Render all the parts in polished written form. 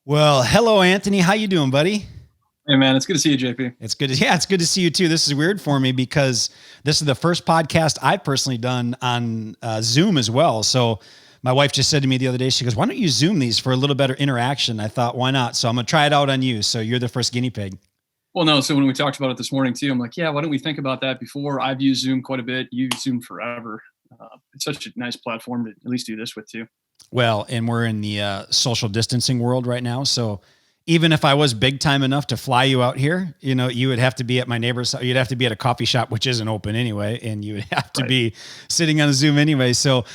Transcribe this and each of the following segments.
Well, hello, Anthony. How you doing, buddy? Hey man, it's good to see you, JP. It's good to see you too. This is weird for me because this is the first podcast I've personally done on Zoom as well. So my wife just said to me the other day, she goes, "Why don't you Zoom these for a little better interaction?" I thought, "Why not?" So I'm gonna try it out on you. So you're the first guinea pig. Well, no, so when we talked about it this morning too, I'm like, yeah, why don't we think about that before? I've used Zoom quite a bit. You've used Zoom forever. It's such a nice platform to at least do this with too. Well, and we're in the social distancing world right now, so even if I was big time enough to fly you out here, you would have to be at my neighbor's. You'd have to be at a coffee shop, which isn't open anyway, and you would have to Right. be sitting on a Zoom anyway. So,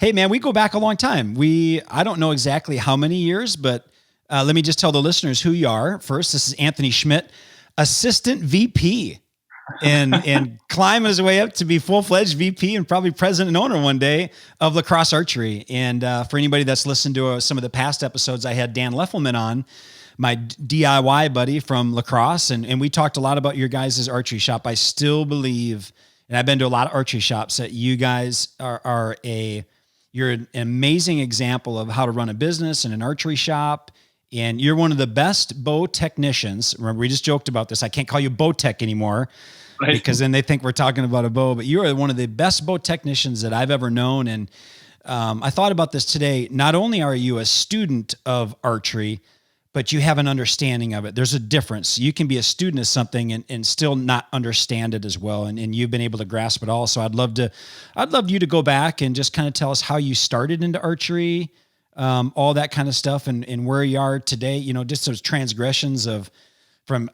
hey, man, we go back a long time. I don't know exactly how many years, but let me just tell the listeners who you are. First, this is Anthony Schmidt, Assistant VP, and climbing his way up to be full-fledged VP and probably president and owner one day of LaCrosse Archery. And for anybody that's listened to some of the past episodes, I had Dan Leffelman on, my DIY buddy from LaCrosse, and we talked a lot about your guys' archery shop. I still believe, and I've been to a lot of archery shops, that you guys you're an amazing example of how to run a business and an archery shop. And you're one of the best bow technicians. Remember, we just joked about this. I can't call you bow tech anymore Right. because then they think we're talking about a bow, but you are one of the best bow technicians that I've ever known. And I thought about this today. Not only are you a student of archery, but you have an understanding of it. There's a difference. You can be a student of something and still not understand it as well. And you've been able to grasp it all. So I'd love you to go back and just kind of tell us how you started into archery, all that kind of stuff, and where you are today. Just those transgressions from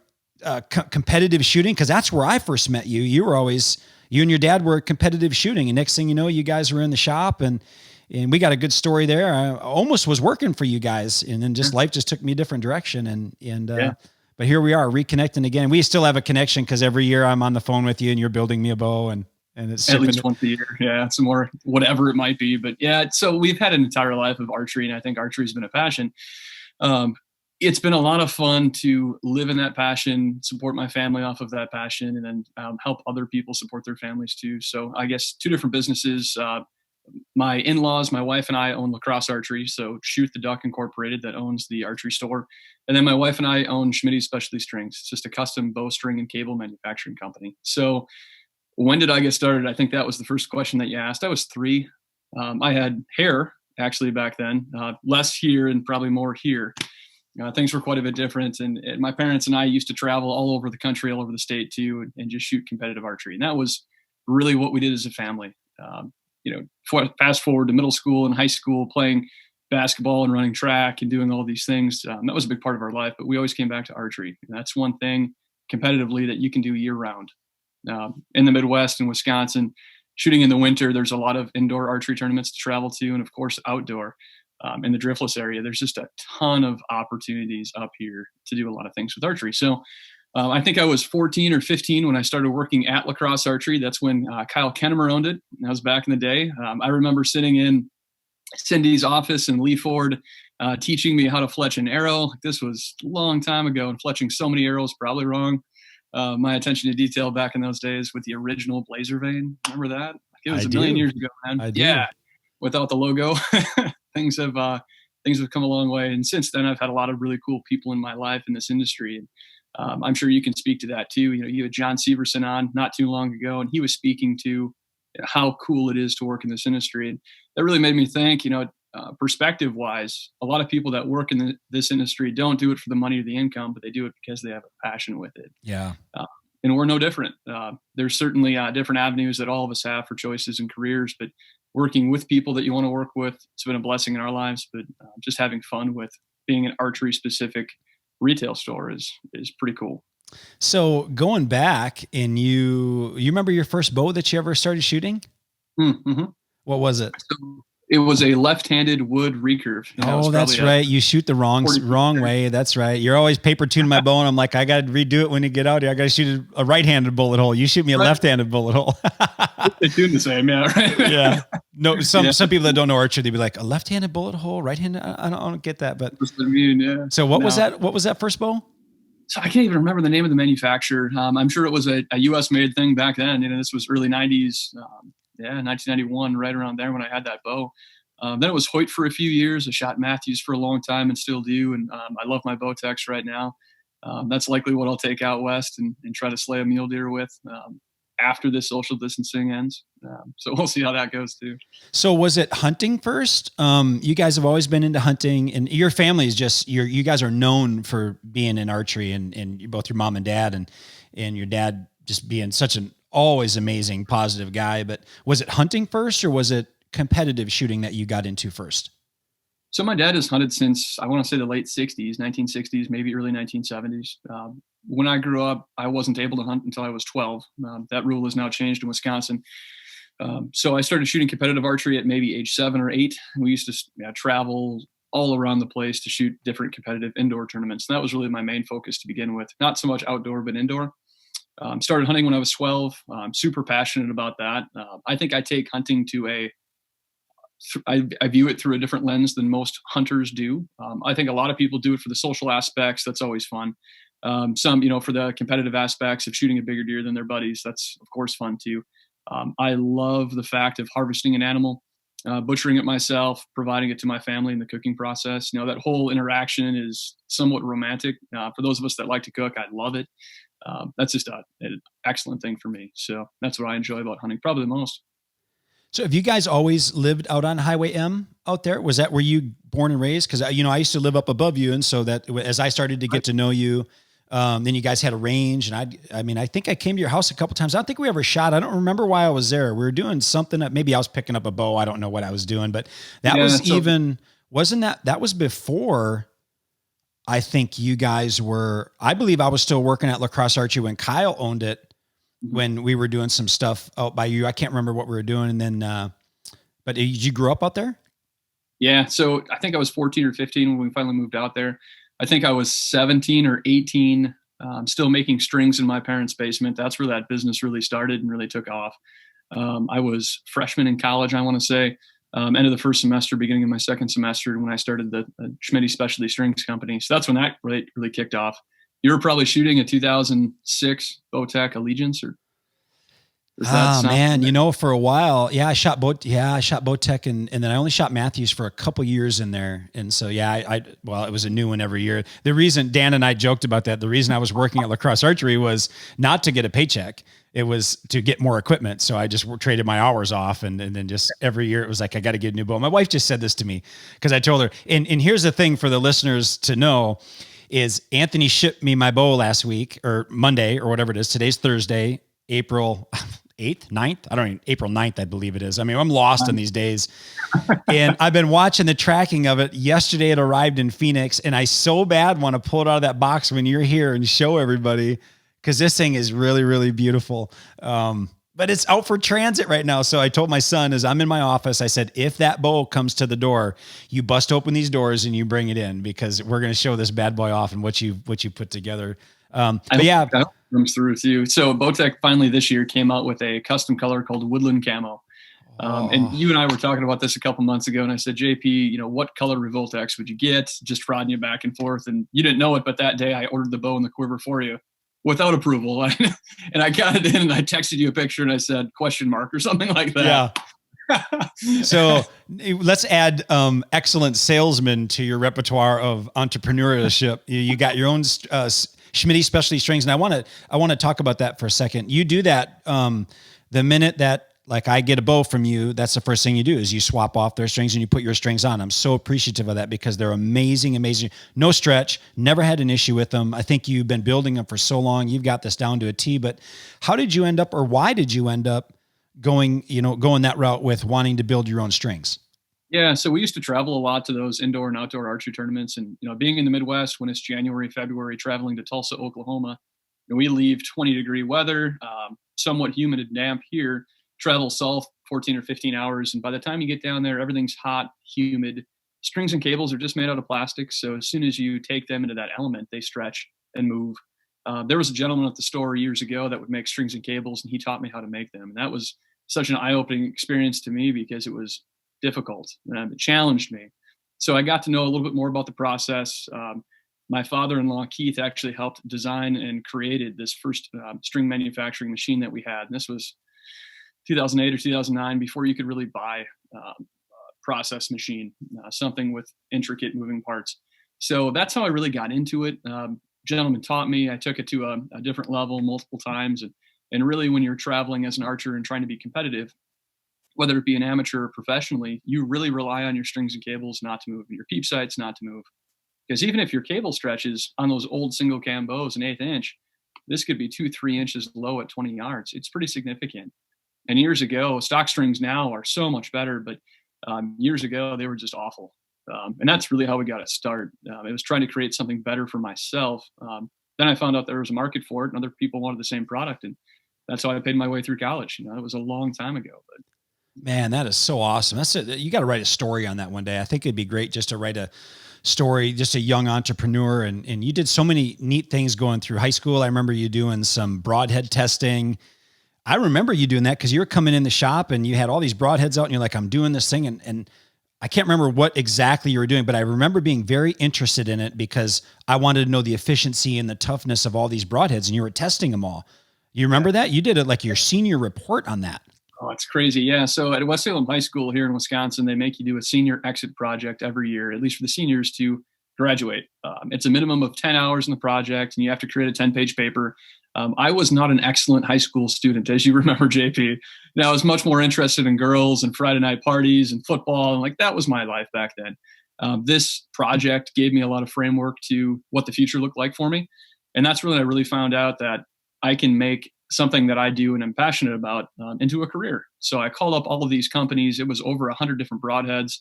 competitive shooting, because that's where I first met you. You and your dad were competitive shooting, and next thing you know, you guys were in the shop, and we got a good story there. I almost was working for you guys, and then just life just took me a different direction, Yeah. but here we are reconnecting again. We still have a connection because every year I'm on the phone with you, and you're building me a bow, and it's At shipping. least once a year. Yeah. Some more, whatever it might be. But yeah, so we've had an entire life of archery, and I think archery has been a passion. Um, it's been a lot of fun to live in that passion, support my family off of that passion, and then help other people support their families too. So I guess two different businesses. My in-laws, my wife and I own LaCrosse Archery, so Shoot the Duck Incorporated that owns the archery store, and then my wife and I own Schmidty Specialty Strings. It's just a custom bowstring and cable manufacturing company. So when did I get started? I think that was the first question that you asked. I was 3. I had hair actually back then, less here and probably more here. Things were quite a bit different, and my parents and I used to travel all over the country, all over the state too, and just shoot competitive archery. And that was really what we did as a family. Fast forward to middle school and high school, playing basketball and running track and doing all these things. That was a big part of our life, but we always came back to archery. And that's one thing competitively that you can do year round. In the Midwest and Wisconsin, shooting in the winter, there's a lot of indoor archery tournaments to travel to, and of course outdoor. In the driftless area, there's just a ton of opportunities up here to do a lot of things with archery. So I think I was 14 or 15 when I started working at LaCrosse Archery. That's when Kyle Kennemer owned it. That was back in the day. I remember sitting in Cindy's office in Lee Ford, teaching me how to fletch an arrow. This was a long time ago, and fletching so many arrows, probably wrong. My attention to detail back in those days with the original Blazer Vane. Remember that? It was I a million do. years ago, man. I do. Yeah, without the logo, things have come a long way. And since then, I've had a lot of really cool people in my life in this industry. And I'm sure you can speak to that too. You had John Severson on not too long ago, and he was speaking to how cool it is to work in this industry. And that really made me think, perspective wise, a lot of people that work in this industry don't do it for the money or the income, but they do it because they have a passion with it. Yeah. And we're no different. There's certainly different avenues that all of us have for choices and careers, but working with people that you want to work with, it's been a blessing in our lives. But just having fun with being an archery specific retail store is pretty cool. So going back, and you remember your first bow that you ever started shooting? Mm-hmm. What was it? So it was a left-handed wood recurve. Oh, that's right. You shoot the wrong way. That's right. You're always paper tuning my bow, and I'm like, I got to redo it when you get out here. I got to shoot a right-handed bullet hole. You shoot me a left-handed bullet hole. They tune the same, yeah. Right? Yeah. No, some people that don't know archery, they'd be like, a left-handed bullet hole, right-handed. I don't get that, but That's what I mean, yeah. So what was that? What was that first bow? So I can't even remember the name of the manufacturer. I'm sure it was a U.S. made thing back then. This was early '90s. 1991, right around there when I had that bow. Then it was Hoyt for a few years. I shot Matthews for a long time and still do. And I love my Bowtechs right now. That's likely what I'll take out west and try to slay a mule deer with after this social distancing ends. So we'll see how that goes too. So was it hunting first? You guys have always been into hunting, and your family is just, you guys are known for being in archery, and both your mom and dad, and your dad just being such an always amazing, positive guy. But was it hunting first, or was it competitive shooting that you got into first? So my dad has hunted since, I want to say, the late 60s, 1960s, maybe early 1970s. When I grew up, I wasn't able to hunt until I was 12. That rule has now changed in Wisconsin. So I started shooting competitive archery at maybe age 7 or 8. We used to travel all around the place to shoot different competitive indoor tournaments. And that was really my main focus to begin with. Not so much outdoor, but indoor. Started hunting when I was 12. I'm super passionate about that. I think I take hunting to I view it through a different lens than most hunters do. I think a lot of people do it for the social aspects. That's always fun. Some, for the competitive aspects of shooting a bigger deer than their buddies. That's of course fun too. I love the fact of harvesting an animal, butchering it myself, providing it to my family in the cooking process. That whole interaction is somewhat romantic. For those of us that like to cook, I love it. That's just an excellent thing for me. So that's what I enjoy about hunting, probably the most. So have you guys always lived out on Highway M out there? Was that where you born and raised? Because, I used to live up above you. And so that as I started to get to know you, then you guys had a range. And I think I came to your house a couple times. I don't think we ever shot. I don't remember why I was there. We were doing something that maybe I was picking up a bow. I don't know what I was doing, but that wasn't that was before I think you guys were, I believe I was still working at LaCrosse Archery when Kyle owned it. When we were doing some stuff out by you. I can't remember what we were doing. And then, but did you grow up out there? Yeah. So I think I was 14 or 15 when we finally moved out there. I think I was 17 or 18, still making strings in my parents' basement. That's where that business really started and really took off. I was freshman in college, I want to say, end of the first semester, beginning of my second semester, when I started the Schmidty Specialty Strings Company. So that's when that really kicked off. You were probably shooting a 2006 Bowtech Allegiance, or man, for a while, I shot Bowtech, and then I only shot Matthews for a couple years in there. And so, it was a new one every year. The reason Dan and I joked about that, the reason I was working at LaCrosse Archery was not to get a paycheck. It was to get more equipment. So I just traded my hours off. And then just every year it was like, I got to get a new bow. My wife just said this to me because I told her, and here's the thing for the listeners to know, is Anthony shipped me my bow last week or Monday or whatever it is. Today's Thursday, April 8th, 9th. I don't know, April 9th, I believe it is. I mean, I'm lost in these days. And I've been watching the tracking of it. Yesterday it arrived in Phoenix, and I so bad want to pull it out of that box when you're here and show everybody, because this thing is really, really beautiful. But it's out for transit right now. So I told my son, as I'm in my office, I said, if that bow comes to the door, you bust open these doors and you bring it in, because we're going to show this bad boy off and what you put together. Comes through too. So Bowtech finally this year came out with a custom color called Woodland Camo. And you and I were talking about this a couple months ago, and I said, JP, what color Revoltex would you get? Just prodding you back and forth. And you didn't know it, but that day I ordered the bow and the quiver for you without approval. And I got it in, and I texted you a picture and I said, ? Or something like that. Yeah. So let's add excellent salesman to your repertoire of entrepreneurship. You got your own Schmidt Specialty Strings, and I want to talk about that for a second. You do that the minute that, like, I get a bow from you, that's the first thing you do is you swap off their strings and you put your strings on. I'm so appreciative of that because they're amazing, amazing. No stretch, never had an issue with them. I think you've been building them for so long. You've got this down to a T, but how did you end up, or why did you end up going that route with wanting to build your own strings? Yeah. So we used to travel a lot to those indoor and outdoor archery tournaments, and, being in the Midwest when it's January, February, traveling to Tulsa, Oklahoma, and we leave 20-degree weather, somewhat humid and damp here, travel south 14 or 15 hours. And by the time you get down there, everything's hot, humid. Strings and cables are just made out of plastic. So as soon as you take them into that element, they stretch and move. There was a gentleman at the store years ago that would make strings and cables, and he taught me how to make them. And that was such an eye-opening experience to me because it was difficult and it challenged me. So I got to know a little bit more about the process. My father-in-law, Keith, actually helped design and created this first string manufacturing machine that we had. And this was 2008 or 2009, before you could really buy process machine, something with intricate moving parts. So that's how I really got into it. Gentleman taught me. I took it to a different level multiple times. And really, when you're traveling as an archer and trying to be competitive, whether it be an amateur or professionally, you really rely on your strings and cables not to move, and your peep sights not to move. Because even if your cable stretches on those old single cam bows an 1/8 inch, this could be 2-3 inches low at 20 yards. It's pretty significant. And years ago, stock strings now are so much better, but years ago they were just awful. And that's really how we got it started. It was trying to create something better for myself. Then I found out there was a market for it, and other people wanted the same product, and that's how I paid my way through college. It was a long time ago, but Man, that is so awesome. You got to write a story on that one day. I think it'd be great just to write a story, just a young entrepreneur. And you did so many neat things going through high school. I remember you doing some broadhead testing. I remember you doing that because you were coming in the shop and you had all these broadheads out and you're like, I'm doing this thing. And I can't remember what exactly you were doing, but I remember being very interested in it because I wanted to know the efficiency and the toughness of all these broadheads, and you were testing them all. You remember that? You did it like your senior report on that. Oh, it's crazy. Yeah. So at West Salem High School here in Wisconsin, they make you do a senior exit project every year, at least for the seniors to graduate. It's a minimum of 10 hours in the project, and you have to create a 10-page paper. I was not an excellent high school student, as you remember, JP. Now, I was much more interested in girls and Friday night parties and football. And that was my life back then. This project gave me a lot of framework to what the future looked like for me. And that's when I really found out that I can make something that I do and I'm passionate about into a career. So I called up all of these companies. It was over 100 different broadheads,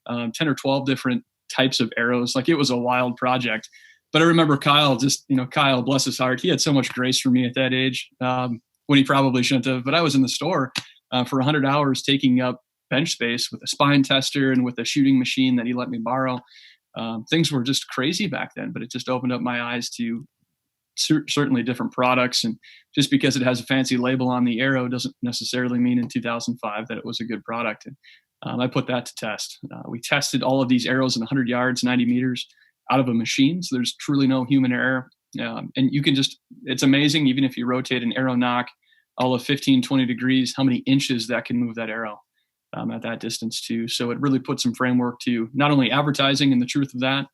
10 or 12 different types of arrows. It was a wild project. But I remember Kyle, Kyle, bless his heart, he had so much grace for me at that age when he probably shouldn't have. But I was in the store for 100 hours taking up bench space with a spine tester and with a shooting machine that he let me borrow. Things were just crazy back then, but it just opened up my eyes to certainly different products. And just because it has a fancy label on the arrow doesn't necessarily mean in 2005 that it was a good product. And I put that to test. We tested all of these arrows in 100 yards, 90 meters out of a machine. So there's truly no human error. And you can it's amazing, even if you rotate an arrow nock all of 15, 20 degrees, how many inches that can move that arrow at that distance too. So it really put some framework to not only advertising and the truth of that,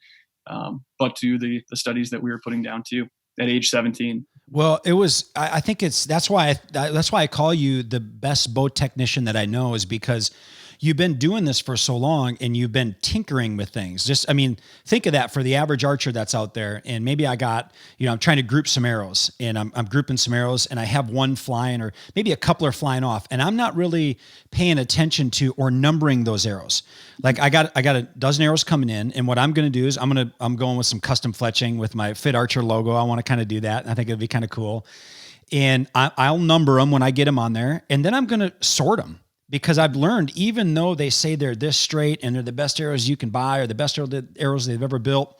but to the studies that we were putting down too at age 17. Well, I think that's why I call you the best bow technician that I know, is because you've been doing this for so long and you've been tinkering with things. Think of that for the average archer that's out there. And maybe I'm trying to group some arrows, and I'm grouping some arrows, and I have one flying, or maybe a couple are flying off, and I'm not really paying attention to or numbering those arrows. I got a dozen arrows coming in, and what I'm going to do is I'm going with some custom fletching with my Fit Archer logo. I want to kind of do that. I think it'd be kind of cool. And I'll number them when I get them on there, and then I'm going to sort them. Because I've learned, even though they say they're this straight and they're the best arrows you can buy or the best arrows they've ever built,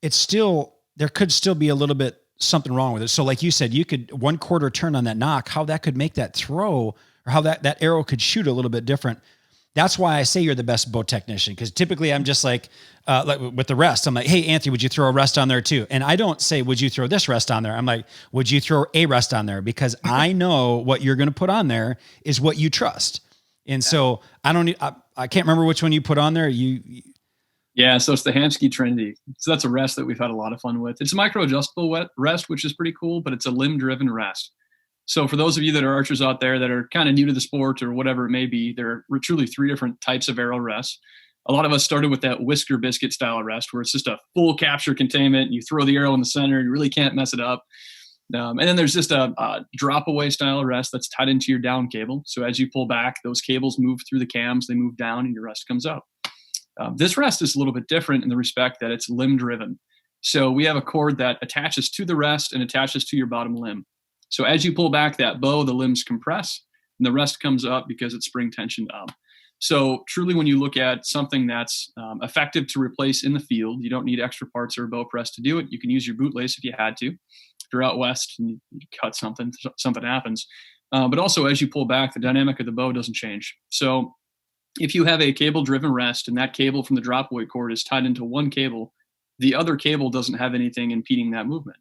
there could still be a little bit something wrong with it. So like you said, you could 1/4 turn on that nock, how that could make that throw, or how that arrow could shoot a little bit different. That's why I say you're the best bow technician. Because typically I'm just like with the rest, I'm like, hey, Anthony, would you throw a rest on there too? And I don't say, would you throw this rest on there? I'm like, would you throw a rest on there? Because I know what you're going to put on there is what you trust. And so I can't remember which one you put on there. Yeah, so it's the Hamsky Trinity. So that's a rest that we've had a lot of fun with. It's a micro adjustable rest, which is pretty cool, but it's a limb driven rest. So for those of you that are archers out there that are kind of new to the sport or whatever it may be, there are truly 3 different types of arrow rests. A lot of us started with that whisker biscuit style rest, where it's just a full capture containment. You throw the arrow in the center. You really can't mess it up. And then there's just a drop away style rest that's tied into your down cable. So as you pull back, those cables move through the cams, they move down, and your rest comes up. This rest is a little bit different in the respect that it's limb driven. So we have a cord that attaches to the rest and attaches to your bottom limb. So as you pull back that bow, the limbs compress and the rest comes up because it's spring tensioned up. So truly, when you look at something that's effective to replace in the field, you don't need extra parts or a bow press to do it. You can use your bootlace if you had to. If you're out west and you cut something happens. But also, as you pull back, the dynamic of the bow doesn't change. So if you have a cable-driven rest and that cable from the drop-away cord is tied into one cable, the other cable doesn't have anything impeding that movement.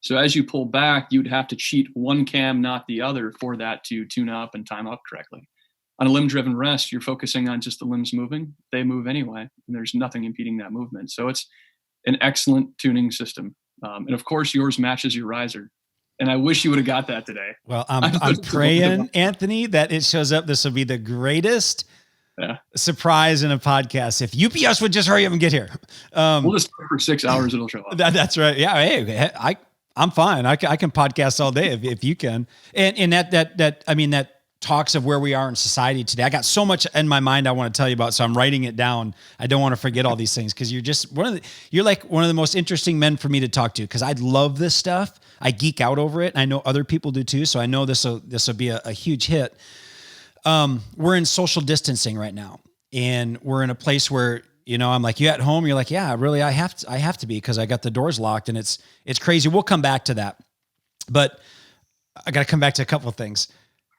So as you pull back, you'd have to cheat one cam, not the other, for that to tune up and time up correctly. On a limb-driven rest, you're focusing on just the limbs moving. They move anyway, and there's nothing impeding that movement. So it's an excellent tuning system. And of course, yours matches your riser. And I wish you would have got that today. Well, I'm praying, Anthony, that it shows up. This will be the greatest surprise in a podcast. If UPS would just hurry up and get here. We'll just for 6 hours, it'll show up. That's right. Yeah. Hey, I'm fine. I can podcast all day if you can. And that talks of where we are in society today. I got so much in my mind I want to tell you about, so I'm writing it down. I don't want to forget all these things because you're like one of the most interesting men for me to talk to because I love this stuff. I geek out over it. I know other people do too, so I know this will be a huge hit. We're in social distancing right now, and we're in a place where I'm like, you at home? You're like, yeah, really, I have to be because I got the doors locked, and it's crazy. We'll come back to that, but I got to come back to a couple of things.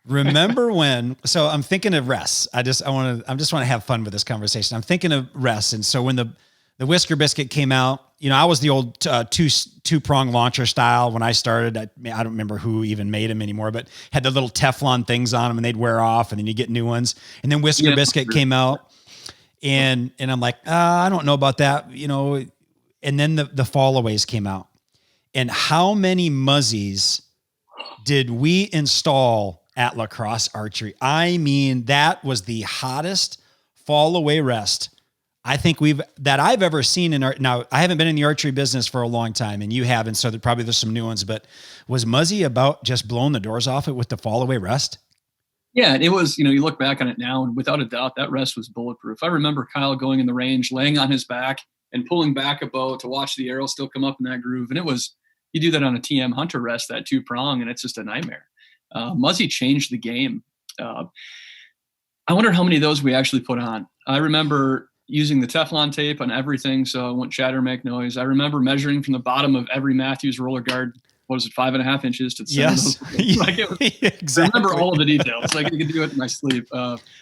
Remember when? So I'm thinking of rests. I just want to have fun with this conversation. I'm thinking of rests, and so when the Whisker Biscuit came out, I was the old two-prong launcher style when I started. I don't remember who even made them anymore, but had the little Teflon things on them, and they'd wear off, and then you get new ones. And then Whisker Biscuit came out, and I'm like, I don't know about that, And then the Fallaways came out, and how many Muzzies did we install at LaCrosse Archery? I mean, that was the hottest fall away rest I think I've ever seen in art. Now, I haven't been in the archery business for a long time, and you haven't, so there's some new ones, but was Muzzy about just blowing the doors off it with the fall away rest? Yeah, it was, you look back on it now, and without a doubt, that rest was bulletproof. I remember Kyle going in the range, laying on his back and pulling back a bow to watch the arrow still come up in that groove. And you do that on a TM Hunter rest, that 2-prong, and it's just a nightmare. Muzzy changed the game. I wonder how many of those we actually put on. I remember using the Teflon tape on everything so it wouldn't shatter, make noise. I remember measuring from the bottom of every Matthews roller guard, 5.5 inches to the center of those. Exactly. I remember all of the details. Like I could do it in my sleep.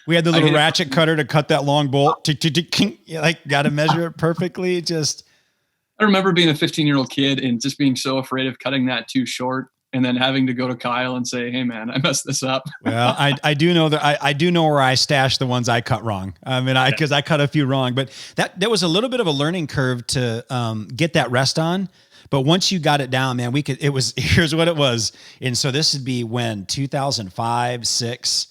We had the little ratchet cutter to cut that long bolt. Got to measure it perfectly. I remember being a 15-year-old kid and just being so afraid of cutting that too short, and then having to go to Kyle and say, "Hey, man, I messed this up." Well, I do know that I do know where I stashed the ones I cut wrong. I mean, because I cut a few wrong, but that was a little bit of a learning curve to get that rest on. But once you got it down, man, here's what it was. And so this would be when 2005, 6,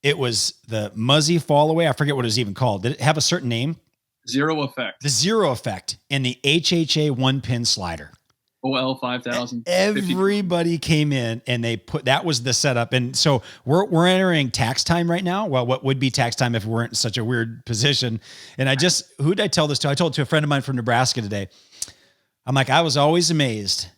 it was the Muzzy fall away. I forget what it was even called. Did it have a certain name? Zero Effect. The Zero Effect and the HHA 1-pin slider. OL 5000. Everybody came in and that was the setup. And so we're entering tax time right now. Well, what would be tax time if we weren't in such a weird position? And who did I tell this to? I told it to a friend of mine from Nebraska today. I'm like, I was always amazed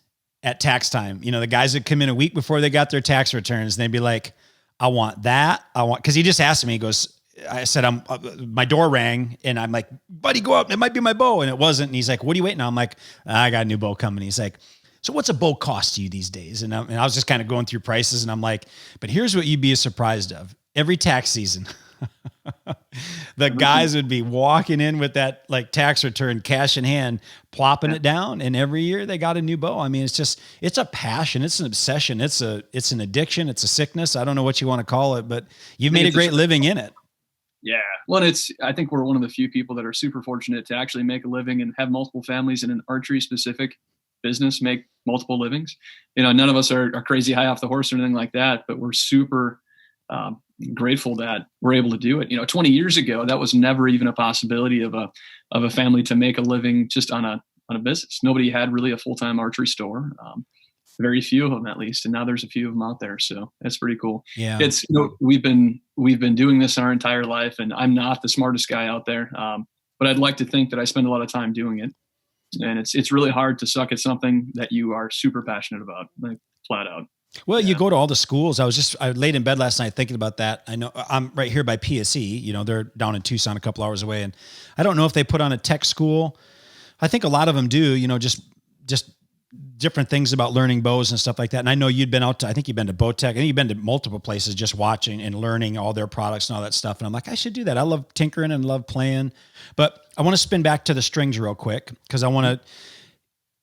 at tax time. The guys would come in a week before they got their tax returns and they'd be like, I want that. Cause he just asked me, he goes, I said, my door rang and I'm like, buddy, go out. It might be my bow. And it wasn't. And he's like, what are you waiting on? I'm like, I got a new bow coming. He's like, so what's a bow cost to you these days? And I was just kind of going through prices and I'm like, but here's what you'd be surprised of. Every tax season, the guys would be walking in with that like tax return, cash in hand, plopping it down. And every year they got a new bow. I mean, it's a passion. It's an obsession. It's an addiction. It's a sickness. I don't know what you want to call it, but you've made a great living in it. Yeah. Well, I think we're one of the few people that are super fortunate to actually make a living and have multiple families in an archery specific business, make multiple livings. None of us are crazy high off the horse or anything like that, but we're super grateful that we're able to do it. 20 years ago, that was never even a possibility of a family to make a living just on a business. Nobody had really a full-time archery store. Very few of them, at least, and now there's a few of them out there. So that's pretty cool. Yeah, it's we've been doing this our entire life, and I'm not the smartest guy out there, but I'd like to think that I spend a lot of time doing it. And it's really hard to suck at something that you are super passionate about, like flat out. Well, you go to all the schools. I laid in bed last night thinking about that. I know I'm right here by PSE. They're down in Tucson, a couple hours away, and I don't know if they put on a tech school. I think a lot of them do. Just different things about learning bows and stuff like that. And I know you've been I think you've been to Bowtech. I think you've been to multiple places just watching and learning all their products and all that stuff. And I'm like, I should do that. I love tinkering and love playing. But I want to spin back to the strings real quick because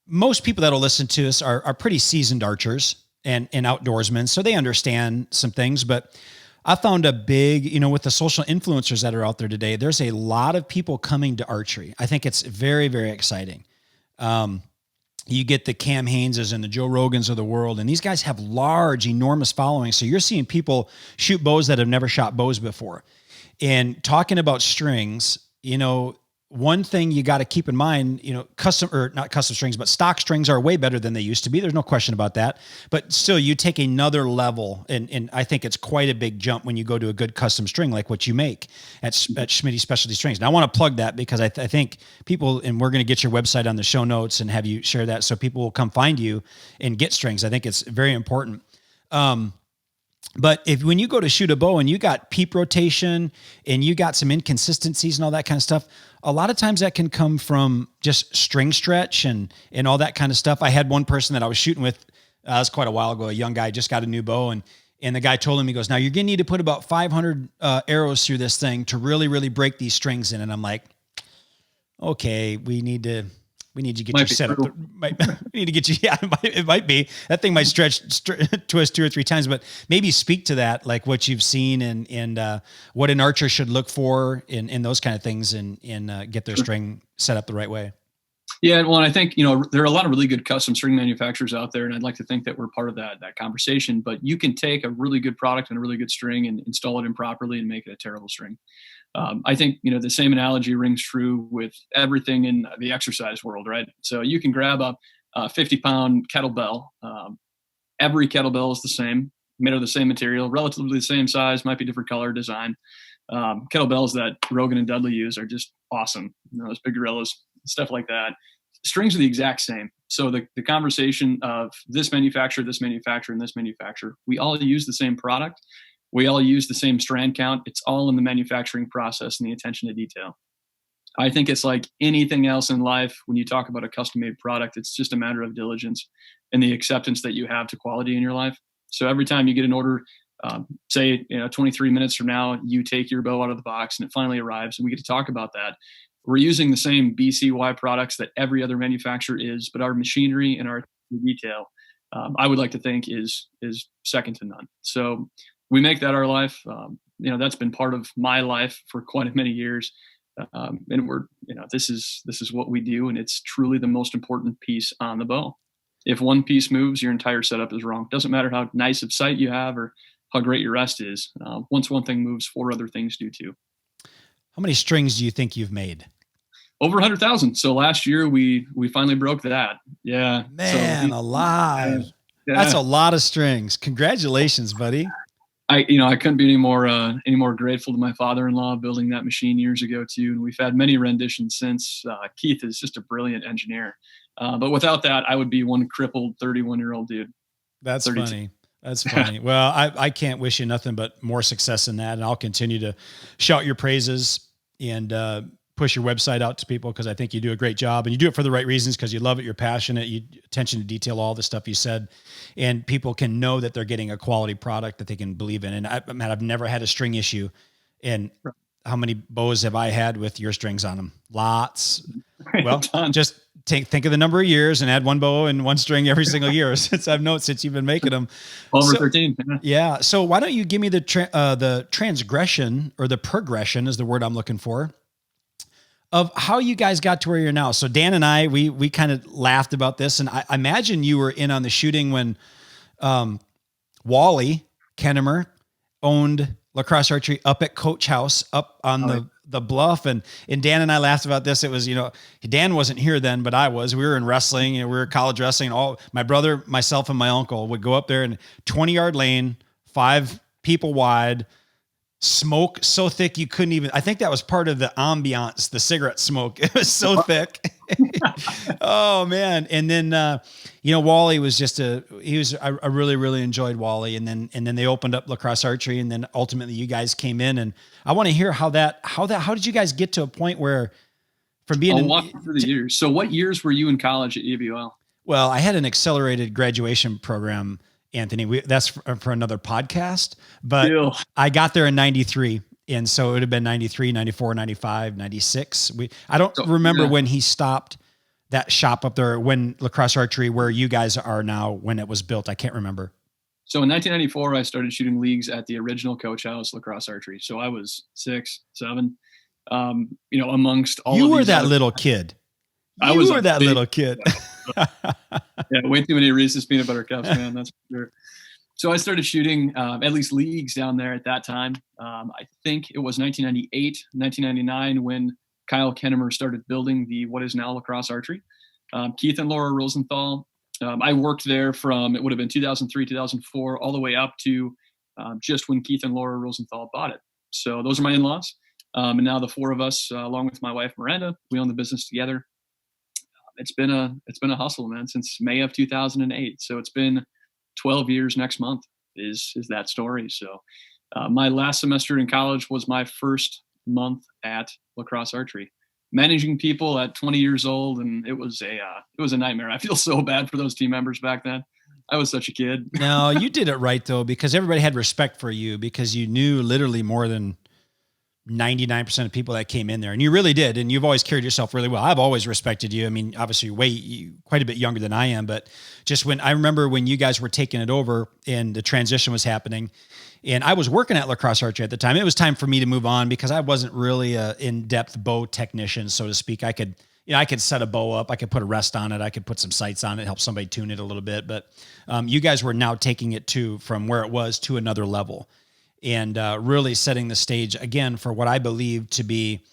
most people that'll listen to us are pretty seasoned archers and outdoorsmen. So they understand some things. But I found a big, with the social influencers that are out there today, there's a lot of people coming to archery. I think it's very, very exciting. You get the Cam Haineses and the Joe Rogans of the world, and these guys have large, enormous followings. So you're seeing people shoot bows that have never shot bows before. And talking about strings, one thing you got to keep in mind, not custom strings, but stock strings are way better than they used to be. There's no question about that. But still, you take another level, and I think it's quite a big jump when you go to a good custom string like what you make at Schmidty Specialty Strings. And I want to plug that because I think people, and we're going to get your website on the show notes and have you share that so people will come find you and get strings. I think it's very important. But when you go to shoot a bow and you got peep rotation and you got some inconsistencies and all that kind of stuff, a lot of times that can come from just string stretch and all that kind of stuff. I had one person that I was shooting with, it was quite a while ago, a young guy just got a new bow, and the guy told him, he goes, now you're going to need to put about 500 arrows through this thing to really, really break these strings in. And I'm like, okay, we need to get you set up. We need to get you. Yeah, it might be. That thing might twist 2 or 3 times, but maybe speak to that, like what you've seen and what an archer should look for in those kind of things and get their string set up the right way. Yeah, well, and I think, there are a lot of really good custom string manufacturers out there, and I'd like to think that we're part of that conversation. But you can take a really good product and a really good string and install it improperly and make it a terrible string. I think, the same analogy rings true with everything in the exercise world, right? So you can grab a 50-pound kettlebell. Every kettlebell is the same, made of the same material, relatively the same size, might be different color, design. Kettlebells that Rogan and Dudley use are just awesome. Those big gorillas, stuff like that. Strings are the exact same. So the conversation of this manufacturer, and this manufacturer, we all use the same product. We all use the same strand count. It's all in the manufacturing process and the attention to detail. I think it's like anything else in life. When you talk about a custom-made product, it's just a matter of diligence and the acceptance that you have to quality in your life. So every time you get an order, say 23 minutes from now, you take your bow out of the box and it finally arrives, and we get to talk about that. We're using the same BCY products that every other manufacturer is, but our machinery and our detail, I would like to think, is second to none. So we make that our life. That's been part of my life for quite many years. And we're, this is what we do. And it's truly the most important piece on the bow. If one piece moves, your entire setup is wrong. Doesn't matter how nice of sight you have or how great your rest is. Once one thing moves, 4 other things do too. How many strings do you think you've made? Over 100,000. So last year we finally broke that. Yeah. Man, alive. Yeah. That's a lot of strings. Congratulations, buddy. I couldn't be any more grateful to my father-in-law building that machine years ago too. And we've had many renditions since. Keith is just a brilliant engineer. But without that, I would be one crippled 31-year-old dude. That's 32. Funny. That's funny. Well, I can't wish you nothing but more success in that. And I'll continue to shout your praises and push your website out to people, because I think you do a great job, and you do it for the right reasons, because you love it, you're passionate, you attention to detail, all the stuff you said, and people can know that they're getting a quality product that they can believe in. And I've never had a string issue. And how many bows have I had with your strings on them? Lots. Well, just think of the number of years and add one bow and one string every single year since you've been making them. Over 13. Yeah. So why don't you give me the transgression, or the progression is the word I'm looking for, of how you guys got to where you're now. So Dan and I, we kind of laughed about this, and I imagine you were in on the shooting when Wally Kennemer owned LaCrosse Archery up at Coach House up on the bluff. And Dan and I laughed about this. It was, Dan wasn't here then, but I was. We were in wrestling, we were college wrestling. All my brother, myself, and my uncle would go up there in 20-yard lane, 5 people wide, smoke so thick you couldn't even, I think that was part of the ambiance, the cigarette smoke. It was so thick. Oh man. And then Wally was I really, really enjoyed Wally. And then they opened up LaCrosse Archery, and then ultimately you guys came in, and I want to hear how did you guys get to a point where, from being I'll walk through the years. So what years were you in college at UWL? Well, I had an accelerated graduation program, Anthony. That's for another podcast, but I got there in 93. And so it would have been 93, 94, 95, 96. I don't remember when he stopped that shop up there, when LaCrosse Archery, where you guys are now, when it was built. I can't remember. So in 1994, I started shooting leagues at the original Coach House LaCrosse Archery. So I was 6, 7. Amongst all you of were these that other, little kid. I You was were that little kid. Yeah, way too many Reese's peanut butter cups, man. That's for sure. So I started shooting at least leagues down there at that time. I think it was 1998, 1999 when Kyle Kennemer started building what is now LaCrosse Archery. Keith and Laura Rosenthal. I worked there from, it would have been 2003, 2004, all the way up to just when Keith and Laura Rosenthal bought it. So those are my in-laws. And now the four of us, along with my wife, Miranda, we own the business together. It's been a hustle, man, since May of 2008. So it's been 12 years next month is that story. So my last semester in college was my first month at LaCrosse Archery, managing people at 20 years old. And it was a nightmare. I feel so bad for those team members back then. I was such a kid. No, you did it right though, because everybody had respect for you because you knew literally more than 99% of people that came in there, and you really did. And you've always carried yourself really well. I've always respected you. I mean, obviously quite a bit younger than I am, but just I remember when you guys were taking it over and the transition was happening, and I was working at LaCrosse Archery at the time. It was time for me to move on because I wasn't really a in-depth bow technician, so to speak. I could set a bow up. I could put a rest on it. I could put some sights on it, help somebody tune it a little bit. But you guys were now taking it from where it was to another level. And really setting the stage again for what I believe to be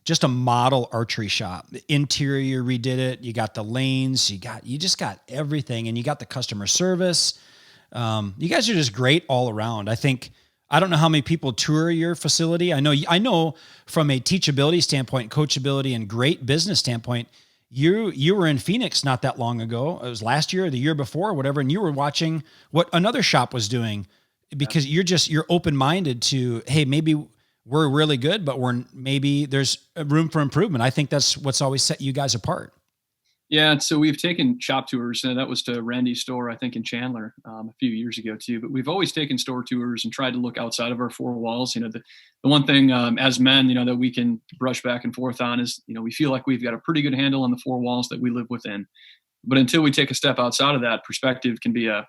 just a model archery shop. The interior redid it. You got the lanes. You just got everything, and you got the customer service. You guys are just great all around. I don't know how many people tour your facility. I know from a teachability standpoint, coachability, and great business standpoint, you were in Phoenix not that long ago. It was last year or the year before, or whatever, and you were watching what another shop was doing. Because you're open-minded to, hey, maybe we're really good, but maybe there's room for improvement. I think that's what's always set you guys apart. Yeah, so we've taken shop tours, and that was to Randy's store, I think, in Chandler a few years ago too. But we've always taken store tours and tried to look outside of our four walls. The one thing as men, that we can brush back and forth on is, we feel like we've got a pretty good handle on the four walls that we live within. But until we take a step outside of that, perspective can be a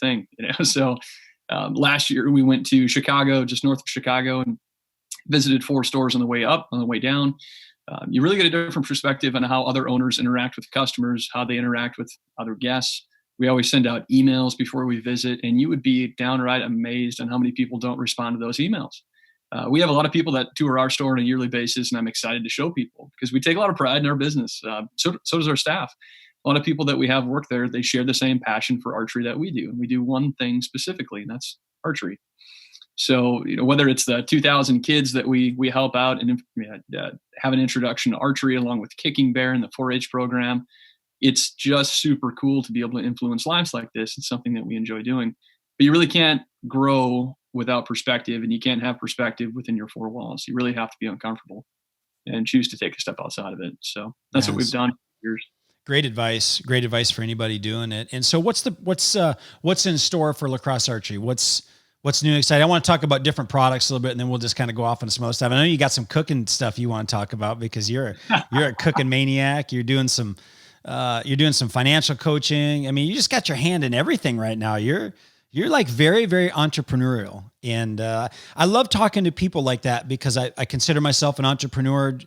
thing. So. Last year we went to Chicago, just north of Chicago, and visited 4 stores on the way up, on the way down. You really get a different perspective on how other owners interact with customers, how they interact with other guests. We always send out emails before we visit, and you would be downright amazed on how many people don't respond to those emails. We have a lot of people that tour our store on a yearly basis, and I'm excited to show people because we take a lot of pride in our business. So does our staff. A lot of people that we have work there, they share the same passion for archery that we do. And we do one thing specifically, and that's archery. So, whether it's the 2,000 kids that we help out and have an introduction to archery along with Kicking Bear and the 4-H program, it's just super cool to be able to influence lives like this. It's something that we enjoy doing. But you really can't grow without perspective, and you can't have perspective within your 4 walls. You really have to be uncomfortable and choose to take a step outside of it. So that's what we've done for years. Great advice for anybody doing it. And so what's in store for LaCrosse Archery? What's new and exciting? I want to talk about different products a little bit, and then we'll just kind of go off into some other stuff. I know you got some cooking stuff you want to talk about because you're a cooking maniac. You're doing some financial coaching. I mean, you just got your hand in everything right now. You're like very, very entrepreneurial. And I love talking to people like that because I consider myself an entrepreneur.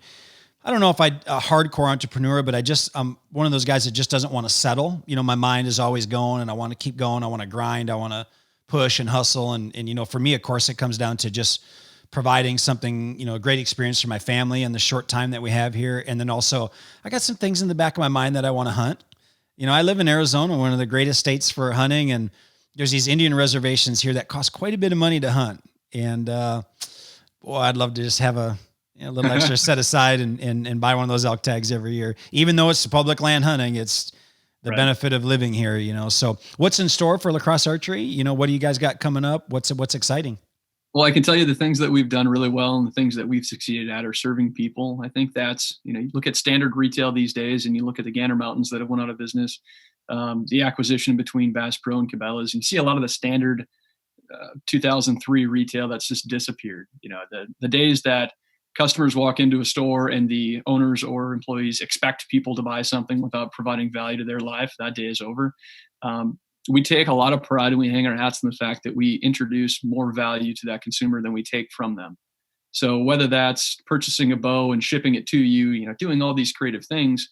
I don't know if I'm a hardcore entrepreneur, but I'm one of those guys that just doesn't want to settle. My mind is always going, and I want to keep going. I want to grind. I want to push and hustle. And for me, of course, it comes down to just providing something, a great experience for my family in the short time that we have here. And then also I got some things in the back of my mind that I want to hunt. I live in Arizona, one of the greatest states for hunting. And there's these Indian reservations here that cost quite a bit of money to hunt. And, I'd love to just have a little extra set aside and buy one of those elk tags every year. Even though it's public land hunting, it's the benefit of living here, So what's in store for LaCrosse Archery? What do you guys got coming up? What's exciting? Well, I can tell you the things that we've done really well and the things that we've succeeded at are serving people. I think that's, you look at standard retail these days and you look at the Gander Mountains that have went out of business, the acquisition between Bass Pro and Cabela's, and you see a lot of the standard 2003 retail that's just disappeared. The days that customers walk into a store and the owners or employees expect people to buy something without providing value to their life, that day is over. we take a lot of pride and we hang our hats in the fact that we introduce more value to that consumer than we take from them. So whether that's purchasing a bow and shipping it to you, doing all these creative things,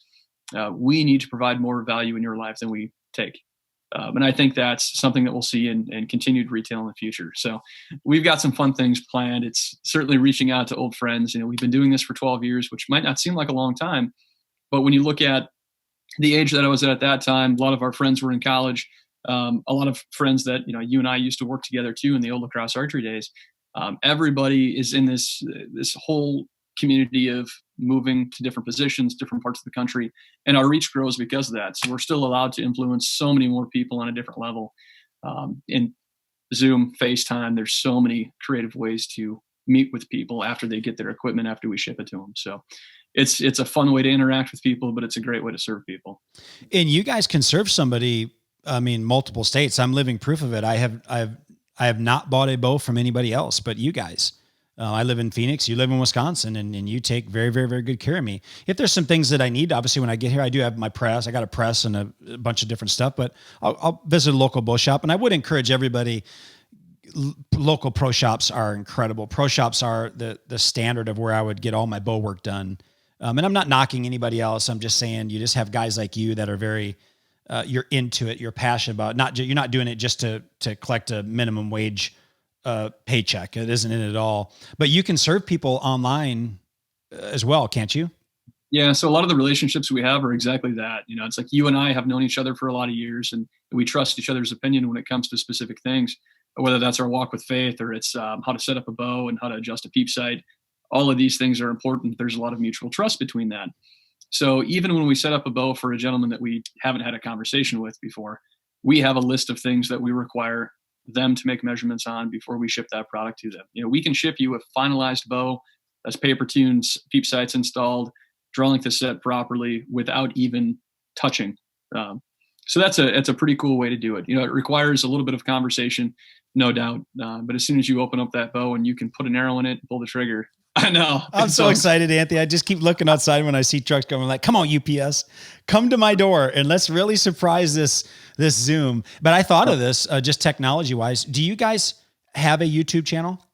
we need to provide more value in your life than we take. And I think that's something that we'll see in continued retail in the future. So we've got some fun things planned. It's certainly reaching out to old friends. We've been doing this for 12 years, which might not seem like a long time, but when you look at the age that I was at that time, a lot of our friends were in college. A lot of friends that, you and I used to work together too in the old LaCrosse Archery days. Everybody is in this whole community of moving to different positions, different parts of the country, and our reach grows because of that. So we're still allowed to influence so many more people on a different level. In Zoom, FaceTime, there's so many creative ways to meet with people after they get their equipment, after we ship it to them. So it's a fun way to interact with people, but it's a great way to serve people. And you guys can serve somebody, multiple states. I'm living proof of it. I have not bought a bow from anybody else but you guys. I live in Phoenix, you live in Wisconsin, and you take very, very, very good care of me. If there's some things that I need, obviously when I get here, I do have my press. I got a press and a bunch of different stuff, but I'll visit a local bow shop. And I would encourage everybody, local pro shops are incredible. Pro shops are the standard of where I would get all my bow work done. And I'm not knocking anybody else. I'm just saying you just have guys like you that are very, you're into it. You're passionate about it. You're not doing it just to collect a minimum wage paycheck. It isn't it at all, but you can serve people online as well. Can't you? Yeah. So a lot of the relationships we have are exactly that. It's like you and I have known each other for a lot of years, and we trust each other's opinion when it comes to specific things, whether that's our walk with faith or it's how to set up a bow and how to adjust a peep sight. All of these things are important. There's a lot of mutual trust between that. So even when we set up a bow for a gentleman that we haven't had a conversation with before, we have a list of things that we require them to make measurements on before we ship that product to them. We can ship you a finalized bow that's paper tuned, peep sights installed, draw length is set properly without even touching. So it's a pretty cool way to do it. It requires a little bit of conversation, no doubt. But as soon as you open up that bow and you can put an arrow in it and pull the trigger, I know. I'm so excited, Anthony. I just keep looking outside when I see trucks coming. I'm like, come on, UPS, come to my door and let's really surprise this Zoom. But I thought of this just technology wise. Do you guys have a YouTube channel?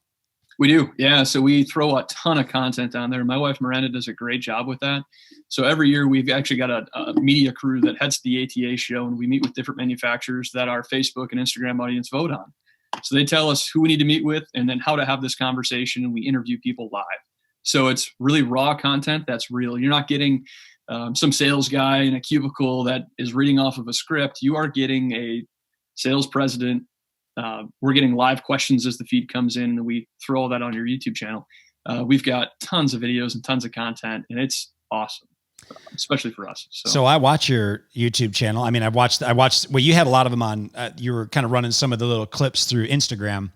We do. Yeah. So we throw a ton of content on there. My wife, Miranda, does a great job with that. So every year we've actually got a media crew that heads the ATA show, and we meet with different manufacturers that our Facebook and Instagram audience vote on. So they tell us who we need to meet with and then how to have this conversation, and we interview people live. So it's really raw content that's real. You're not getting some sales guy in a cubicle that is reading off of a script. You are getting a sales president. We're getting live questions as the feed comes in, and we throw all that on your YouTube channel. We've got tons of videos and tons of content, and it's awesome, especially for us. So I watch your YouTube channel. I mean, I watched, well, you had a lot of them on, you were kind of running some of the little clips through Instagram.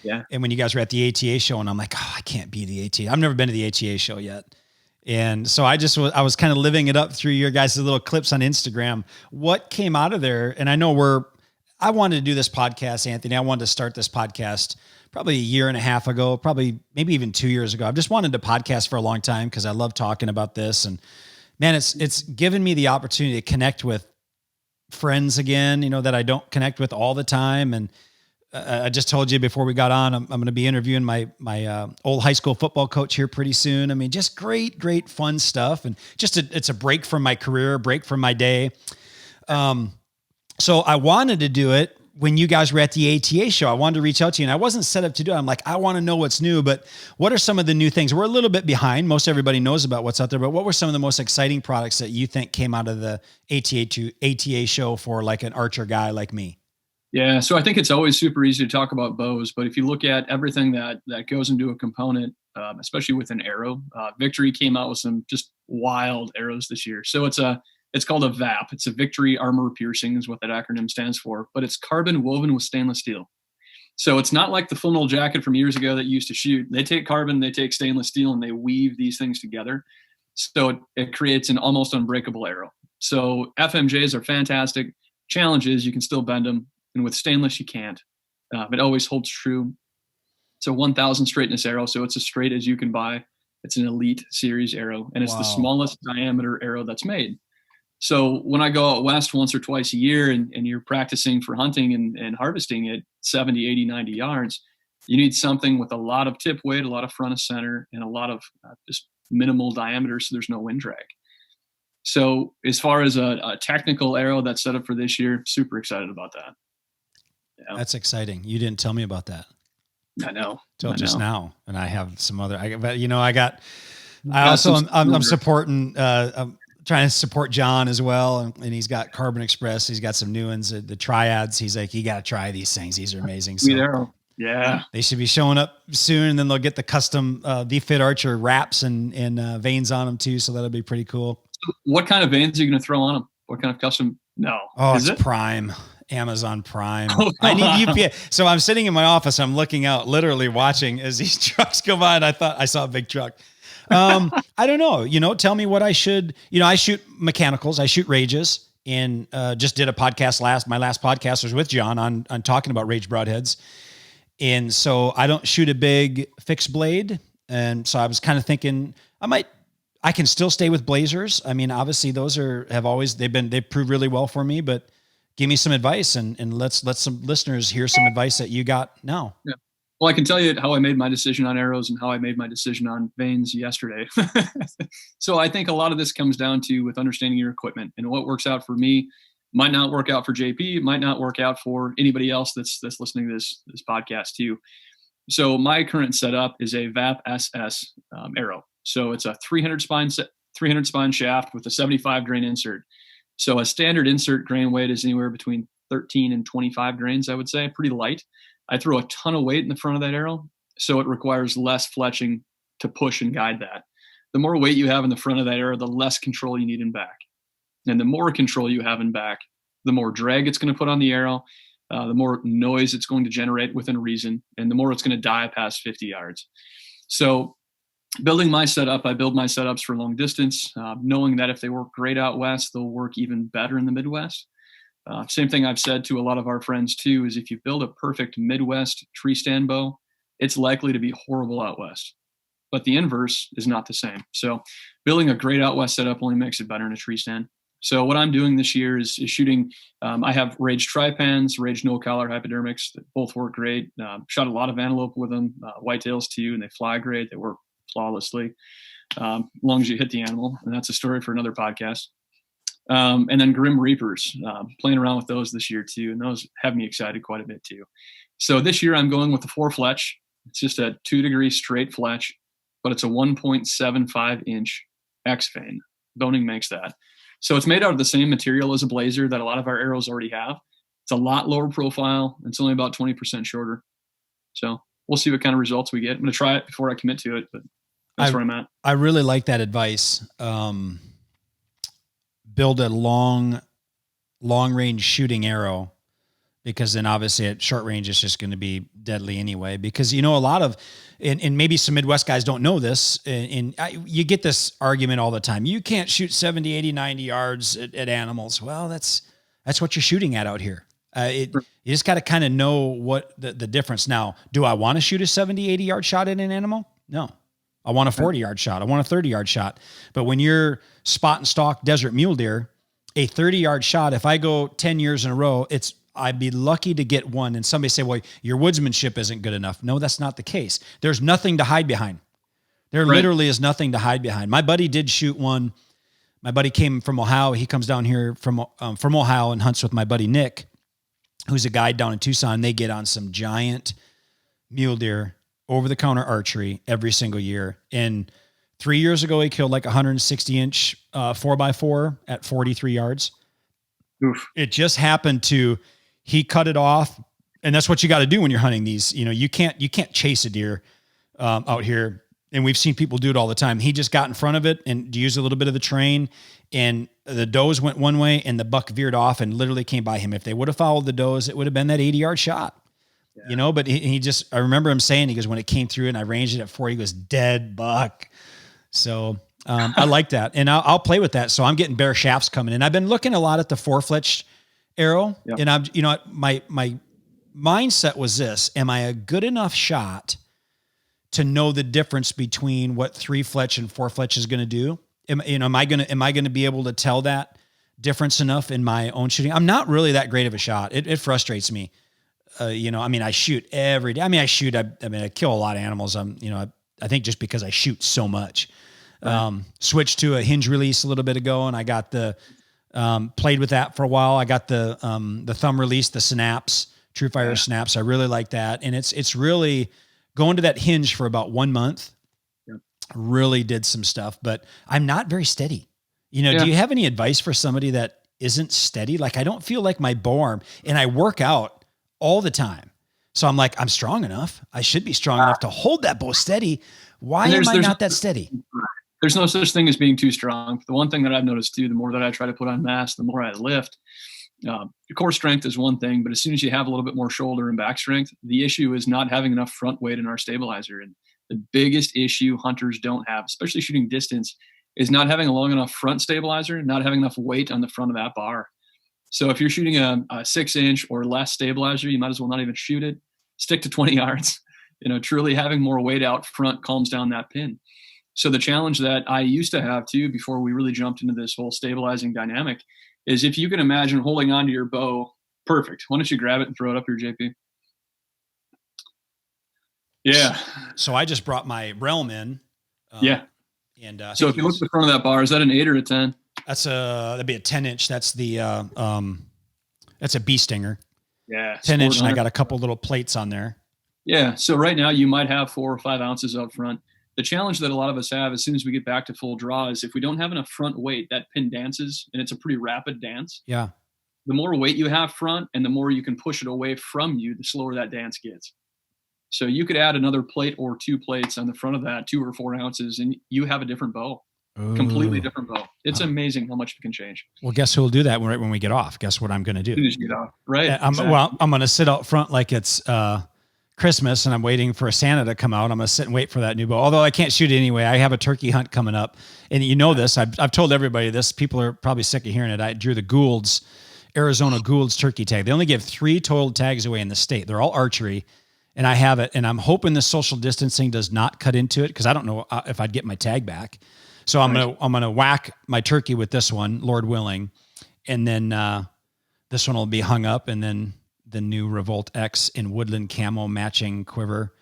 Yeah. And when you guys were at the ATA show, and I'm like, oh, I can't be the ATA. I've never been to the ATA show yet. And so I was kind of living it up through your guys' little clips on Instagram. What came out of there? And I know I wanted to do this podcast, Anthony. I wanted to start this podcast probably a year and a half ago, probably maybe even 2 years ago. I've just wanted to podcast for a long time because I love talking about this. And man, it's given me the opportunity to connect with friends again, that I don't connect with all the time. And I just told you before we got on, I'm going to be interviewing my old high school football coach here pretty soon. I mean, just great fun stuff. And it's a break from my career, a break from my day. So I wanted to do it when you guys were at the ATA show. I wanted to reach out to you, and I wasn't set up to do it. I'm like, I want to know what's new, but what are some of the new things? We're a little bit behind. Most everybody knows about what's out there, but what were some of the most exciting products that you think came out of the ATA show for like an archer guy like me? Yeah. So I think it's always super easy to talk about bows, but if you look at everything that goes into a component, especially with an arrow, Victory came out with some just wild arrows this year. So it's called a VAP. It's a Victory Armor Piercing is what that acronym stands for, but it's carbon woven with stainless steel. So it's not like the flannel jacket from years ago that you used to shoot. They take carbon, they take stainless steel, and they weave these things together. So it creates an almost unbreakable arrow. So FMJs are fantastic. Challenge is you can still bend them, and with stainless you can't. It always holds true. It's a 1000 straightness arrow, so it's as straight as you can buy. It's an elite series arrow, and it's the smallest diameter arrow that's made. So when I go out west once or twice a year and you're practicing for hunting and harvesting at 70, 80, 90 yards, you need something with a lot of tip weight, a lot of front of center, and a lot of just minimal diameter so there's no wind drag. So as far as a technical arrow that's set up for this year, super excited about that. Yeah. That's exciting. You didn't tell me about that. I know. Till just now. And I have some other, I'm supporting, I'm trying to support John as well. And he's got Carbon Express. He's got some new ones, the triads. He's like, you got to try these things. These are amazing. Sweet arrow. Yeah. They should be showing up soon. And then they'll get the custom V-Fit Archer wraps and veins on them too. So that'll be pretty cool. What kind of veins are you going to throw on them? What kind of custom? No. Oh, it's Prime. Amazon Prime. I need UPS. So I'm sitting in my office. I'm looking out, literally watching as these trucks go by. And I thought I saw a big truck. I don't know, tell me what I should, I shoot mechanicals. I shoot rages and just did a podcast my last podcast was with John on talking about rage broadheads. And so I don't shoot a big fixed blade. And so I was kind of thinking I can still stay with blazers. I mean, obviously those they've proved really well for me, but give me some advice and let some listeners hear some advice that you got now. Yeah. Well, I can tell you how I made my decision on arrows and how I made my decision on veins yesterday. So I think a lot of this comes down to with understanding your equipment, and what works out for me might not work out for JP, might not work out for anybody else that's listening to this podcast too. So my current setup is a VAP SS arrow. So it's a 300 spine shaft with a 75 grain insert. So a standard insert grain weight is anywhere between 13 and 25 grains, I would say, pretty light. I throw a ton of weight in the front of that arrow, so it requires less fletching to push and guide that. The more weight you have in the front of that arrow, the less control you need in back. And the more control you have in back, the more drag it's going to put on the arrow, the more noise it's going to generate within reason, and the more it's going to die past 50 yards. So building my setup, I build my setups for long distance, knowing that if they work great out west, they'll work even better in the Midwest. Same thing I've said to a lot of our friends too, is if you build a perfect Midwest tree stand bow, it's likely to be horrible out west. But the inverse is not the same. So building a great out west setup only makes it better in a tree stand. So what I'm doing this year is shooting, I have Rage Tripans, Rage No Collar hypodermics that both work great. Shot a lot of antelope with them, whitetails too, and they fly great. They work flawlessly, as long as you hit the animal. And that's a story for another podcast. And then Grim Reapers, playing around with those this year too. And those have me excited quite a bit too. So this year I'm going with the 4 fletch. It's just a 2-degree straight fletch, but it's a 1.75 inch X vein. Boning makes that. So it's made out of the same material as a blazer that a lot of our arrows already have. It's a lot lower profile. It's only about 20% shorter. So we'll see what kind of results we get. I'm going to try it before I commit to it, but that's where I'm at. I really like that advice. Build a long range shooting arrow, because then obviously at short range, it's just going to be deadly anyway, because, a lot of, and maybe some Midwest guys don't know this, and you get this argument all the time. You can't shoot 70, 80, 90 yards at animals. Well, that's what you're shooting at out here. You just got to kind of know what the difference. Now, do I want to shoot a 70, 80 yard shot at an animal? No. I want a 40 yard shot. I want a 30 yard shot. But when you're spot and stalk desert mule deer, a 30 yard shot, if I go 10 years in a row, I'd be lucky to get one. And somebody say, well, your woodsmanship isn't good enough. No, that's not the case. There's nothing to hide behind. There literally is nothing to hide behind. My buddy did shoot one. My buddy came from Ohio. He comes down here from Ohio and hunts with my buddy Nick, who's a guide down in Tucson. They get on some giant mule deer, over-the-counter archery every single year. And 3 years ago, he killed like 160-inch 4x4 at 43 yards. Oof. It just happened he cut it off, and that's what you got to do when you're hunting these. You can't chase a deer out here, and we've seen people do it all the time. He just got in front of it and used a little bit of the terrain, and the does went one way, and the buck veered off and literally came by him. If they would have followed the does, it would have been that 80-yard shot. Yeah. But I remember him saying, he goes, when it came through and I ranged it at 4, he goes, dead buck. So I like that. And I'll play with that. So I'm getting bare shafts coming in. I've been looking a lot at the 4-fletch arrow. Yep. And my mindset was this: am I a good enough shot to know the difference between what 3-fletch and 4-fletch is going to do? Am I going to be able to tell that difference enough in my own shooting. I'm not really that great of a shot. It frustrates me. I shoot every day. I kill a lot of animals. I think just because I shoot so much. Right. Switched to a hinge release a little bit ago, and I got played with that for a while. I got the thumb release, the snaps, TrueFire snaps. I really like that. And it's really going to that hinge for about 1 month. Yeah. Really did some stuff, but I'm not very steady. Do you have any advice for somebody that isn't steady? Like, I don't feel like my bow arm, and I work out all the time. So I'm like, I'm strong enough. I should be strong enough to hold that bow steady. Why am I not that steady? There's no such thing as being too strong. The one thing that I've noticed too, the more that I try to put on mass, the more I lift. Your core strength is one thing, but as soon as you have a little bit more shoulder and back strength, the issue is not having enough front weight in our stabilizer. And the biggest issue hunters don't have, especially shooting distance, is not having a long enough front stabilizer, not having enough weight on the front of that bar. So if you're shooting a 6-inch or less stabilizer, you might as well not even shoot it. Stick to 20 yards. Truly having more weight out front calms down that pin. So the challenge that I used to have too, before we really jumped into this whole stabilizing dynamic, is if you can imagine holding onto your bow, perfect. Why don't you grab it and throw it up here, JP? Yeah. So I just brought my realm in. And so if you look at the front of that bar, is that an 8 or a 10? That'd be a 10-inch. That's that's a bee stinger. Yeah. 10-inch, and I got a couple little plates on there. Yeah. So right now you might have 4 or 5 ounces up front. The challenge that a lot of us have as soon as we get back to full draw is if we don't have enough front weight, that pin dances, and it's a pretty rapid dance. Yeah. The more weight you have front and the more you can push it away from you, the slower that dance gets. So you could add another plate or 2 plates on the front of that, 2 or 4 ounces, and you have a different bow. Ooh. Completely different bow. It's amazing how much it can change. Well, guess who will do that when we get off? Guess what I'm going to do? As soon as you get off. Right. Exactly. I'm going to sit out front like it's Christmas and I'm waiting for Santa to come out. I'm going to sit and wait for that new bow. Although I can't shoot it anyway. I have a turkey hunt coming up. And this, I've told everybody this. People are probably sick of hearing it. I drew the Arizona Gould's turkey tag. They only give 3 total tags away in the state. They're all archery. And I have it, and I'm hoping the social distancing does not cut into it because I don't know if I'd get my tag back. So I'm gonna whack my turkey with this one, Lord willing, and then this one will be hung up, and then the new Revolt X in woodland camo matching quiver.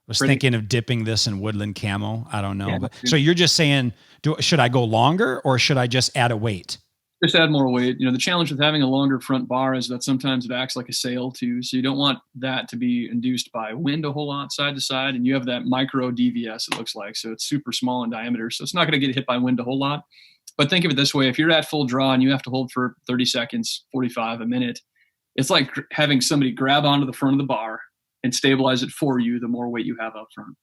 Was thinking of dipping this in woodland camo. I don't know, but so you're just saying, should I go longer or should I just add a weight? Just add more weight. The challenge with having a longer front bar is that sometimes it acts like a sail too. So you don't want that to be induced by wind a whole lot side to side. And you have that micro DVS, it looks like. So it's super small in diameter. So it's not going to get hit by wind a whole lot. But think of it this way. If you're at full draw and you have to hold for 30 seconds, 45, a minute, it's like having somebody grab onto the front of the bar and stabilize it for you the more weight you have up front.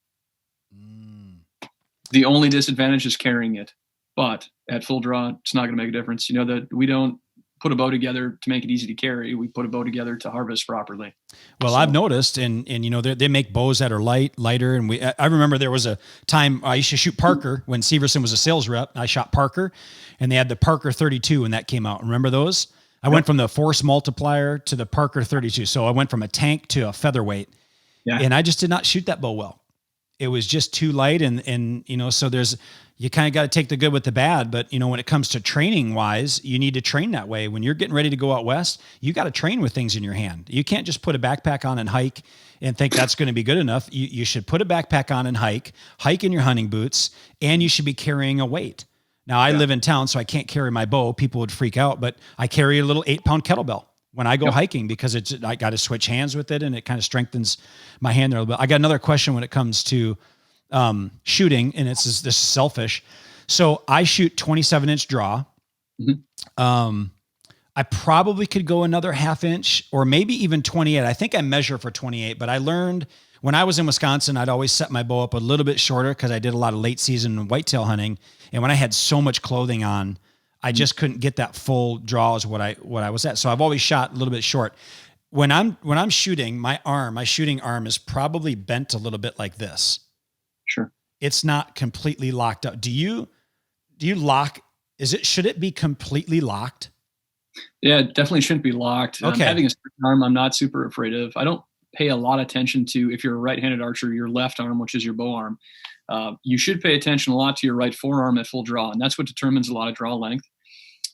The only disadvantage is carrying it. But at full draw, it's not going to make a difference. That we don't put a bow together to make it easy to carry. We put a bow together to harvest properly. Well, I've noticed, and they make bows that are lighter. And I remember there was a time I used to shoot Parker when Severson was a sales rep. I shot Parker, and they had the Parker 32 when that came out. Remember those? I went from the Force multiplier to the Parker 32. So I went from a tank to a featherweight, and I just did not shoot that bow well. It was just too light, and so you kind of got to take the good with the bad. But when it comes to training wise, you need to train that way. When you're getting ready to go out west, you got to train with things in your hand. You can't just put a backpack on and hike and think that's going to be good enough. You should put a backpack on and hike in your hunting boots, and you should be carrying a weight. Now I live in town, so I can't carry my bow. People would freak out, but I carry a little 8-pound kettlebell when I go hiking because I got to switch hands with it, and it kind of strengthens my hand there a little bit. I got another question when it comes to shooting, and it's this selfish. So I shoot 27-inch draw. Mm-hmm. I probably could go another 1/2 inch or maybe even 28. I think I measure for 28, but I learned when I was in Wisconsin, I'd always set my bow up a little bit shorter because I did a lot of late season whitetail hunting. And when I had so much clothing on, I just couldn't get that full draw as what I was at. So I've always shot a little bit short. When I'm shooting, my shooting arm is probably bent a little bit like this. Sure. It's not completely locked up. Do you lock? Should it be completely locked? Yeah, it definitely shouldn't be locked. Okay. Having a straight arm, I'm not super afraid of. I don't pay a lot of attention to, if you're a right-handed archer, your left arm, which is your bow arm. You should pay attention a lot to your right forearm at full draw, and that's what determines a lot of draw length.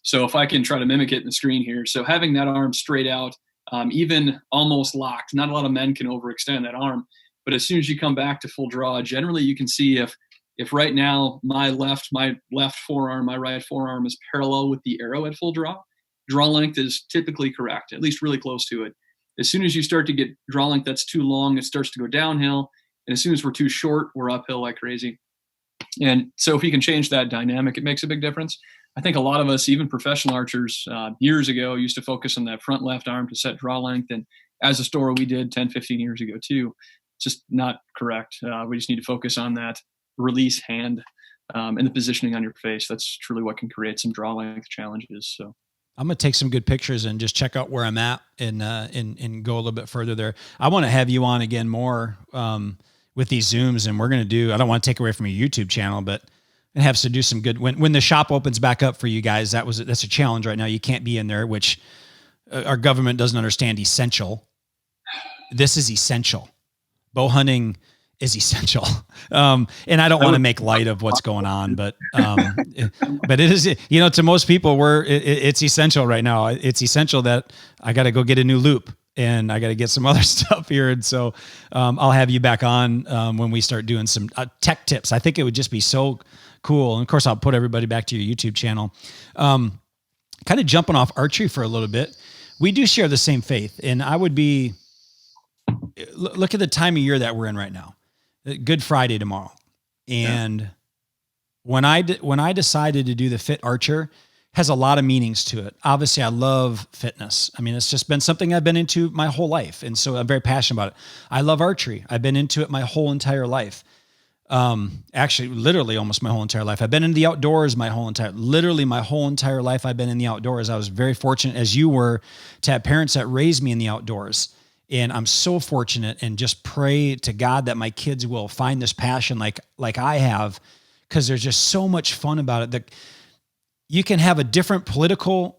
So if I can try to mimic it in the screen here. So having that arm straight out, even almost locked, not a lot of men can overextend that arm. But as soon as you come back to full draw, generally you can see if right now my left forearm, my right forearm is parallel with the arrow at full draw length is typically correct, at least really close to it. As soon as you start to get draw length that's too long, it starts to go downhill. And as soon as we're too short, we're uphill like crazy. And so if you can change that dynamic, it makes a big difference. I think a lot of us, even professional archers, years ago, used to focus on that front left arm to set draw length. And as a store, we did 10, 15 years ago too. Just not correct. We just need to focus on that release hand and the positioning on your face. That's truly what can create some draw length challenges. So I'm going to take some good pictures and just check out where I'm at and go a little bit further there. I want to have you on again more with these Zooms, and we're going to do, I don't want to take away from your YouTube channel, but and have to do some good, when the shop opens back up for you guys, that's a challenge right now. You can't be in there, which our government doesn't understand essential. This is essential. Bow hunting is essential. And I don't want to make light of what's going on, but it is, to most people it's essential right now. It's essential that I got to go get a new loop and I got to get some other stuff here. And so, I'll have you back on, when we start doing some tech tips. I think it would just be so cool. And of course I'll put everybody back to your YouTube channel. Kind of jumping off archery for a little bit. We do share the same faith, and I would be, look at the time of year that we're in right now. Good Friday tomorrow. And when I decided to do the Fit Archer, has a lot of meanings to it. Obviously I love fitness. I mean, it's just been something I've been into my whole life. And so I'm very passionate about it. I love archery. I've been into it my whole entire life. Actually literally almost my whole entire life. I've been in the outdoors my whole entire life. I've been in the outdoors. I was very fortunate, as you were, to have parents that raised me in the outdoors. And I'm so fortunate, and just pray to God that my kids will find this passion like I have, because there's just so much fun about it. That you can have a different political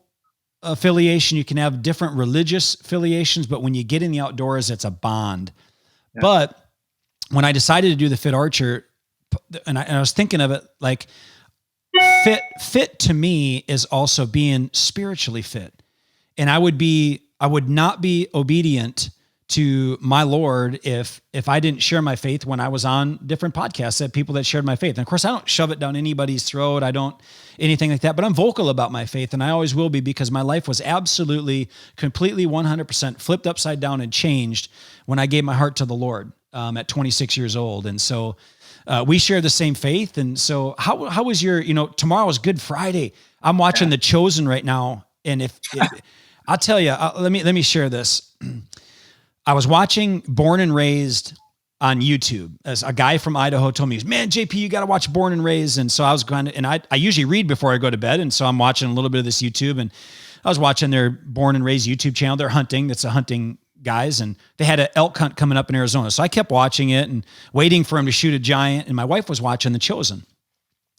affiliation, you can have different religious affiliations, but when you get in the outdoors, it's a bond. Yeah. But when I decided to do the Fit Archer, and I was thinking of it like fit to me is also being spiritually fit. And I would not be obedient to my Lord if I didn't share my faith when I was on different podcasts that people that shared my faith. And of course I don't shove it down anybody's throat. I don't anything like that, but I'm vocal about my faith, and I always will be, because my life was absolutely, completely 100% flipped upside down and changed when I gave my heart to the Lord at 26 years old. And so we share the same faith. And so how was your, tomorrow is Good Friday. I'm watching The Chosen right now. And if I'll tell you, let me share this. I was watching Born and Raised on YouTube. As a guy from Idaho told me, man, JP, you got to watch Born and Raised. And so I was going to, and I usually read before I go to bed. And so I'm watching a little bit of this YouTube, and I was watching their Born and Raised YouTube channel. They're hunting. It's a hunting guys. And they had an elk hunt coming up in Arizona. So I kept watching it and waiting for him to shoot a giant. And my wife was watching The Chosen.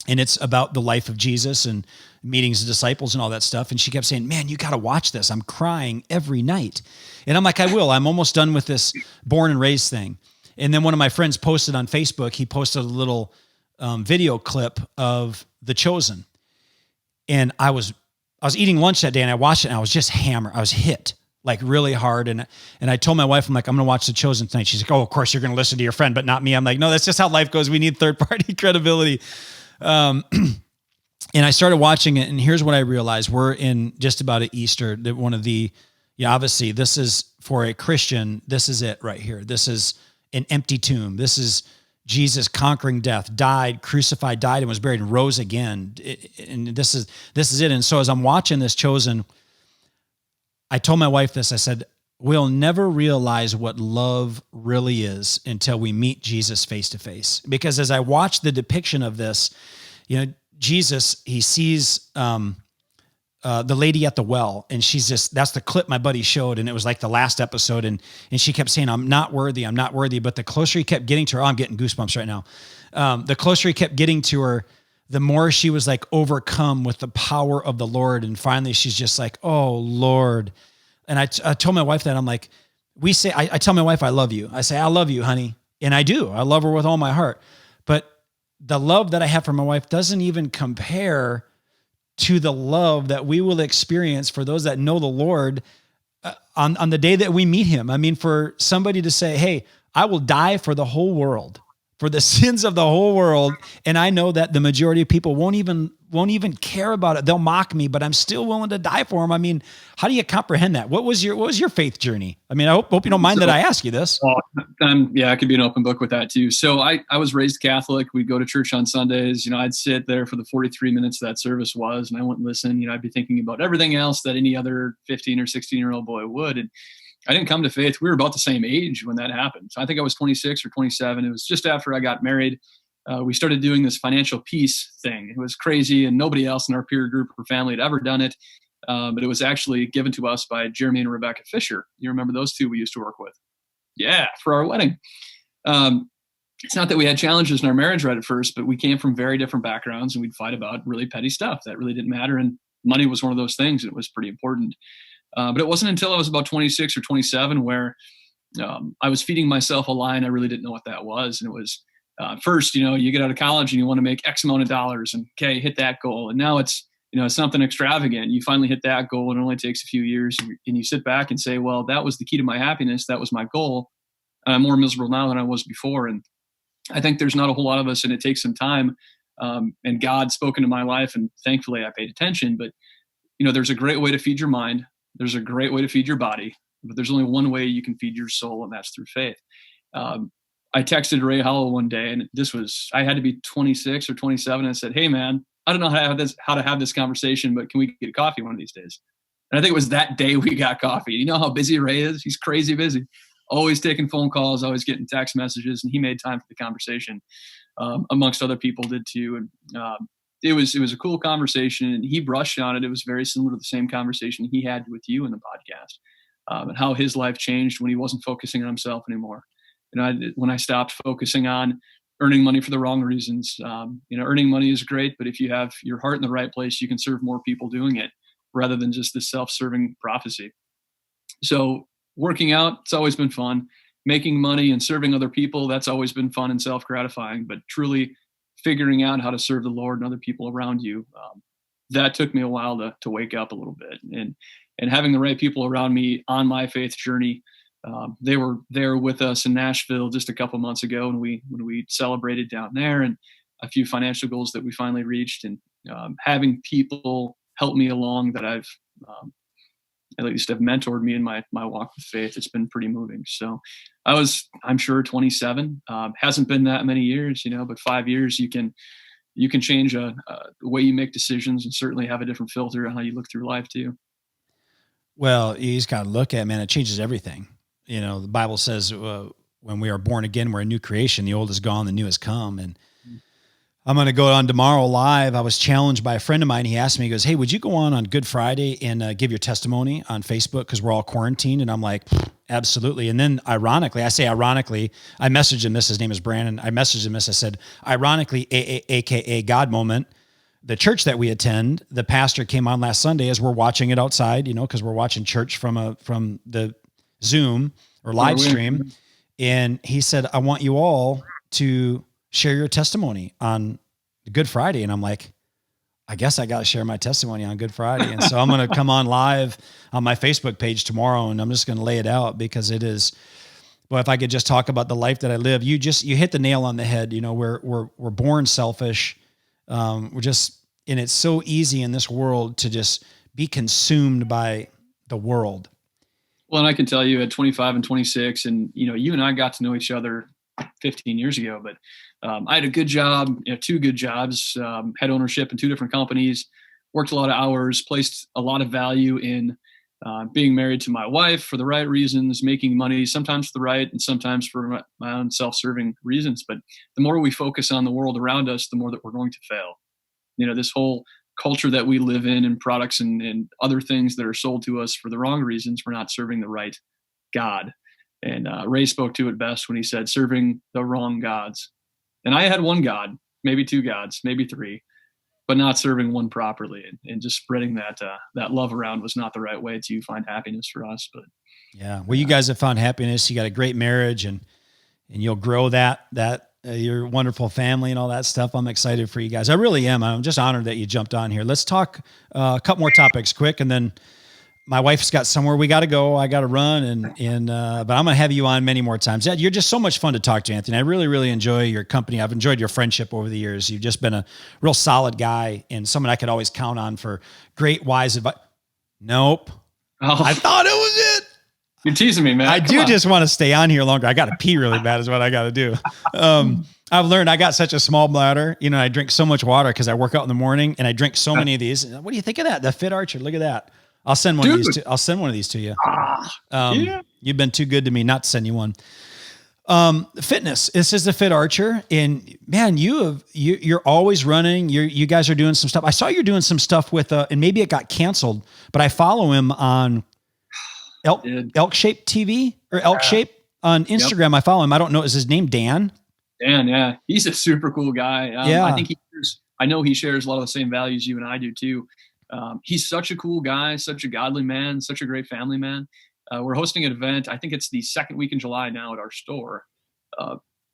And it's about the life of Jesus and meetings of disciples and all that stuff. And she kept saying, man, you got to watch this. I'm crying every night. And I'm like, I will. I'm almost done with this Born and Raised thing. And then one of my friends posted on Facebook, he posted a little video clip of The Chosen. And I was eating lunch that day, and I watched it, and I was just hammered. I was hit like really hard. And I told my wife, I'm like, I'm going to watch The Chosen tonight. She's like, oh, of course you're going to listen to your friend, but not me. I'm like, no, that's just how life goes. We need third-party credibility. And I started watching it, and here's what I realized. We're in just about an Easter, that one of the, obviously this is for a Christian. This is it right here. This is an empty tomb. This is Jesus conquering death, died, crucified, died, and was buried, and rose again. And this is it. And so as I'm watching this Chosen, I told my wife this. I said, we'll never realize what love really is until we meet Jesus face to face. Because as I watched the depiction of this, Jesus, he sees the lady at the well, and she's just, that's the clip my buddy showed, and it was like the last episode, and she kept saying, I'm not worthy. But the closer he kept getting to her, I'm getting goosebumps right now. The closer he kept getting to her, the more she was like overcome with the power of the Lord. And finally she's just like, oh Lord. And I told my wife that, I'm like, I tell my wife, I love you. I say, I love you, honey. And I do. I love her with all my heart. But the love that I have for my wife doesn't even compare to the love that we will experience for those that know the Lord on the day that we meet him. I mean, for somebody to say, hey, I will die for the whole world, for the sins of the whole world. And I know that the majority of people won't even care about it. They'll mock me, but I'm still willing to die for them. I mean, how do you comprehend that? What was your faith journey? I mean, I hope you don't mind that I ask you this. Yeah, I could be an open book with that too. So I was raised Catholic. We'd go to church on Sundays. I'd sit there for the 43 minutes that service was, and I wouldn't listen. I'd be thinking about everything else that any other 15 or 16-year-old boy would. And I didn't come to faith. We were about the same age when that happened. So I think I was 26 or 27. It was just after I got married. We started doing this financial peace thing. It was crazy, and nobody else in our peer group or family had ever done it. But it was actually given to us by Jeremy and Rebecca Fisher. You remember those two we used to work with? Yeah, for our wedding. It's not that we had challenges in our marriage right at first, but we came from very different backgrounds, and we'd fight about really petty stuff that really didn't matter. And money was one of those things. And it was pretty important. But it wasn't until I was about 26 or 27 where I was feeding myself a lie, and I really didn't know what that was. And it was first, you get out of college and you want to make X amount of dollars, and okay, hit that goal. And now it's something extravagant. You finally hit that goal, and it only takes a few years. And you sit back and say, well, that was the key to my happiness. That was my goal. And I'm more miserable now than I was before. And I think there's not a whole lot of us, and it takes some time. And God spoke into my life, and thankfully I paid attention. But there's a great way to feed your mind. There's a great way to feed your body, but there's only one way you can feed your soul, and that's through faith. I texted Ray Howell one day, and I had to be 26 or 27. And I said, hey man, I don't know how to have this conversation, but can we get coffee one of these days? And I think it was that day we got coffee. You know how busy Ray is? He's crazy busy, always taking phone calls, always getting text messages. And he made time for the conversation. Amongst other people did too. And, it was a cool conversation, and he brushed on it. It was very similar to the same conversation he had with you in the podcast, and how his life changed when he wasn't focusing on himself anymore. When I stopped focusing on earning money for the wrong reasons. Earning money is great, but if you have your heart in the right place, you can serve more people doing it rather than just the self-serving prophecy. So working out, it's always been fun. Making money and serving other people, that's always been fun and self-gratifying. But truly figuring out how to serve the Lord and other people around you, that took me a while to wake up a little bit. And having the right people around me on my faith journey, they were there with us in Nashville just a couple months ago, and when we celebrated down there, and a few financial goals that we finally reached, and having people help me along that I've at least have mentored me in my walk with faith. It's been pretty moving. So I'm sure 27, hasn't been that many years, but 5 years you can change the way you make decisions, and certainly have a different filter on how you look through life too. Well, you just got to look at, man, it changes everything. The Bible says when we are born again, we're a new creation. The old is gone, the new has come. And I'm going to go on tomorrow live. I was challenged by a friend of mine. He asked me, he goes, hey, would you go on Good Friday and give your testimony on Facebook? Because we're all quarantined. And I'm like, absolutely. And then I messaged him this. His name is Brandon. I messaged him this. I said, ironically, AKA God moment. The church that we attend, the pastor came on last Sunday as we're watching it outside, because we're watching church from the Zoom or live stream. And he said, I want you all to share your testimony on Good Friday. And I'm like, I guess I got to share my testimony on Good Friday. And so I'm going to come on live on my Facebook page tomorrow, and I'm just going to lay it out, because it is, well, if I could just talk about the life that I live, you hit the nail on the head. We're born selfish. And it's so easy in this world to just be consumed by the world. Well, and I can tell you at 25 and 26, and, you and I got to know each other 15 years ago, but I had a good job, 2 good jobs, had ownership in 2 different companies, worked a lot of hours, placed a lot of value in being married to my wife for the right reasons, making money, sometimes for the right and sometimes for my own self-serving reasons. But the more we focus on the world around us, the more that we're going to fail. This whole culture that we live in, and products and other things that are sold to us for the wrong reasons, we're not serving the right God. And Ray spoke to it best when he said, serving the wrong gods. And I had one God, maybe 2 gods, maybe 3, but not serving one properly, and just spreading that love around was not the right way to find happiness for us. But yeah, well, you guys have found happiness. You got a great marriage, and you'll grow that your wonderful family and all that stuff. I'm excited for you guys. I really am. I'm just honored that you jumped on here. Let's talk a couple more topics quick, and then my wife's got somewhere we got to go. I got to run, but I'm going to have you on many more times. Yeah, you're just so much fun to talk to, Anthony. I really, really enjoy your company. I've enjoyed your friendship over the years. You've just been a real solid guy and someone I could always count on for great, wise advice. Nope. Oh, I thought it was it. You're teasing me, man. I do just want to stay on here longer. I got to pee really bad is what I got to do. I've learned I got such a small bladder. You know, I drink so much water because I work out in the morning and I drink so many of these. What do you think of that? The Fit Archer. Look at that. I'll send one of these. I'll send one of these to you. Yeah. You've been too good to me not to send you one. Fitness. This is the Fit Archer, and man, you're always running. You guys are doing some stuff. I saw you're doing some stuff with, and maybe it got canceled, but I follow him on Elk Shape TV or Elk Shape on Instagram. Yep. I follow him. I don't know. Is his name Dan? Dan. Yeah, he's a super cool guy. Yeah, I think I know he shares a lot of the same values you and I do too. He's such a cool guy, such a godly man, such a great family man. We're hosting an event. I think it's the second week in July now at our store.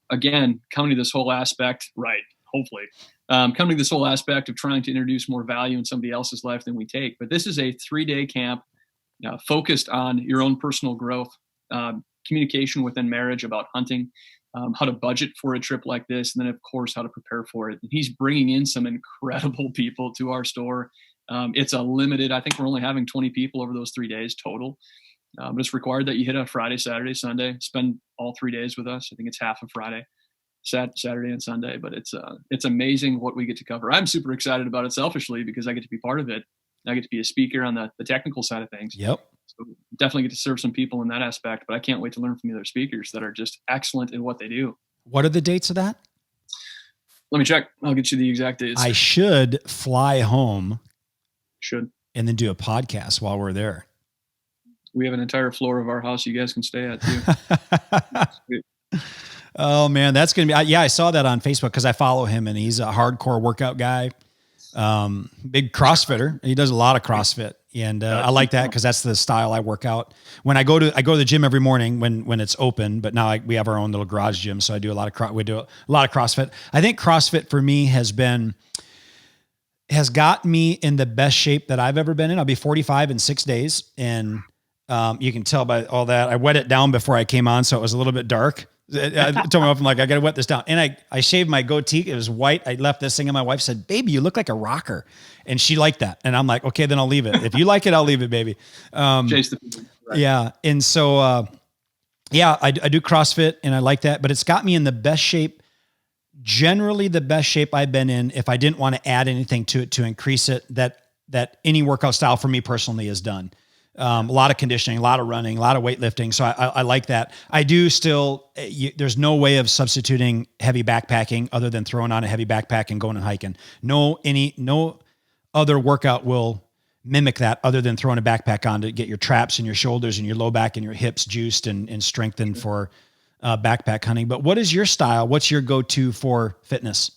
Again, coming to this whole aspect, right? Hopefully, coming to this whole aspect of trying to introduce more value in somebody else's life than we take. But this is a 3-day camp focused on your own personal growth, communication within marriage, about hunting, how to budget for a trip like this, and then of course how to prepare for it. And he's bringing in some incredible people to our store. It's a limited, I think we're only having 20 people over those 3 days total. But it's required that you hit a Friday, Saturday, Sunday, spend all 3 days with us. I think it's half of Friday, Saturday and Sunday, but it's amazing what we get to cover. I'm super excited about it selfishly because I get to be part of it. I get to be a speaker on the technical side of things. Yep. So definitely get to serve some people in that aspect, but I can't wait to learn from the other speakers that are just excellent in what they do. What are the dates of that? Let me check. I'll get you the exact dates. I should fly home. Should. And then do a podcast while we're there. We have an entire floor of our house you guys can stay at too. Oh man, that's going to be, I saw that on Facebook because I follow him and he's a hardcore workout guy. Big CrossFitter. He does a lot of CrossFit. And I like that because that's the style I work out. When I go to the gym every morning when it's open, but now we have our own little garage gym. So I do a lot of CrossFit. I think CrossFit for me has got me in the best shape that I've ever been in. I'll be 45 in 6 days. And you can tell by all that. I wet it down before I came on, so it was a little bit dark. I told my wife, I'm like, I got to wet this down. And I shaved my goatee. It was white. I left this thing and my wife said, baby, you look like a rocker. And she liked that. And I'm like, okay, then I'll leave it. If you like it, I'll leave it, baby. Chase the people. Right. Yeah. And so, I do CrossFit and I like that, but it's got me in the best shape, generally the best shape I've been in. If I didn't want to add anything to it to increase it, that any workout style for me personally is done. A lot of conditioning, a lot of running, a lot of weightlifting. So I like that. I do still, there's no way of substituting heavy backpacking other than throwing on a heavy backpack and going and hiking. No other workout will mimic that other than throwing a backpack on to get your traps and your shoulders and your low back and your hips juiced and strengthened for backpack hunting. But what is your style? What's your go-to for fitness?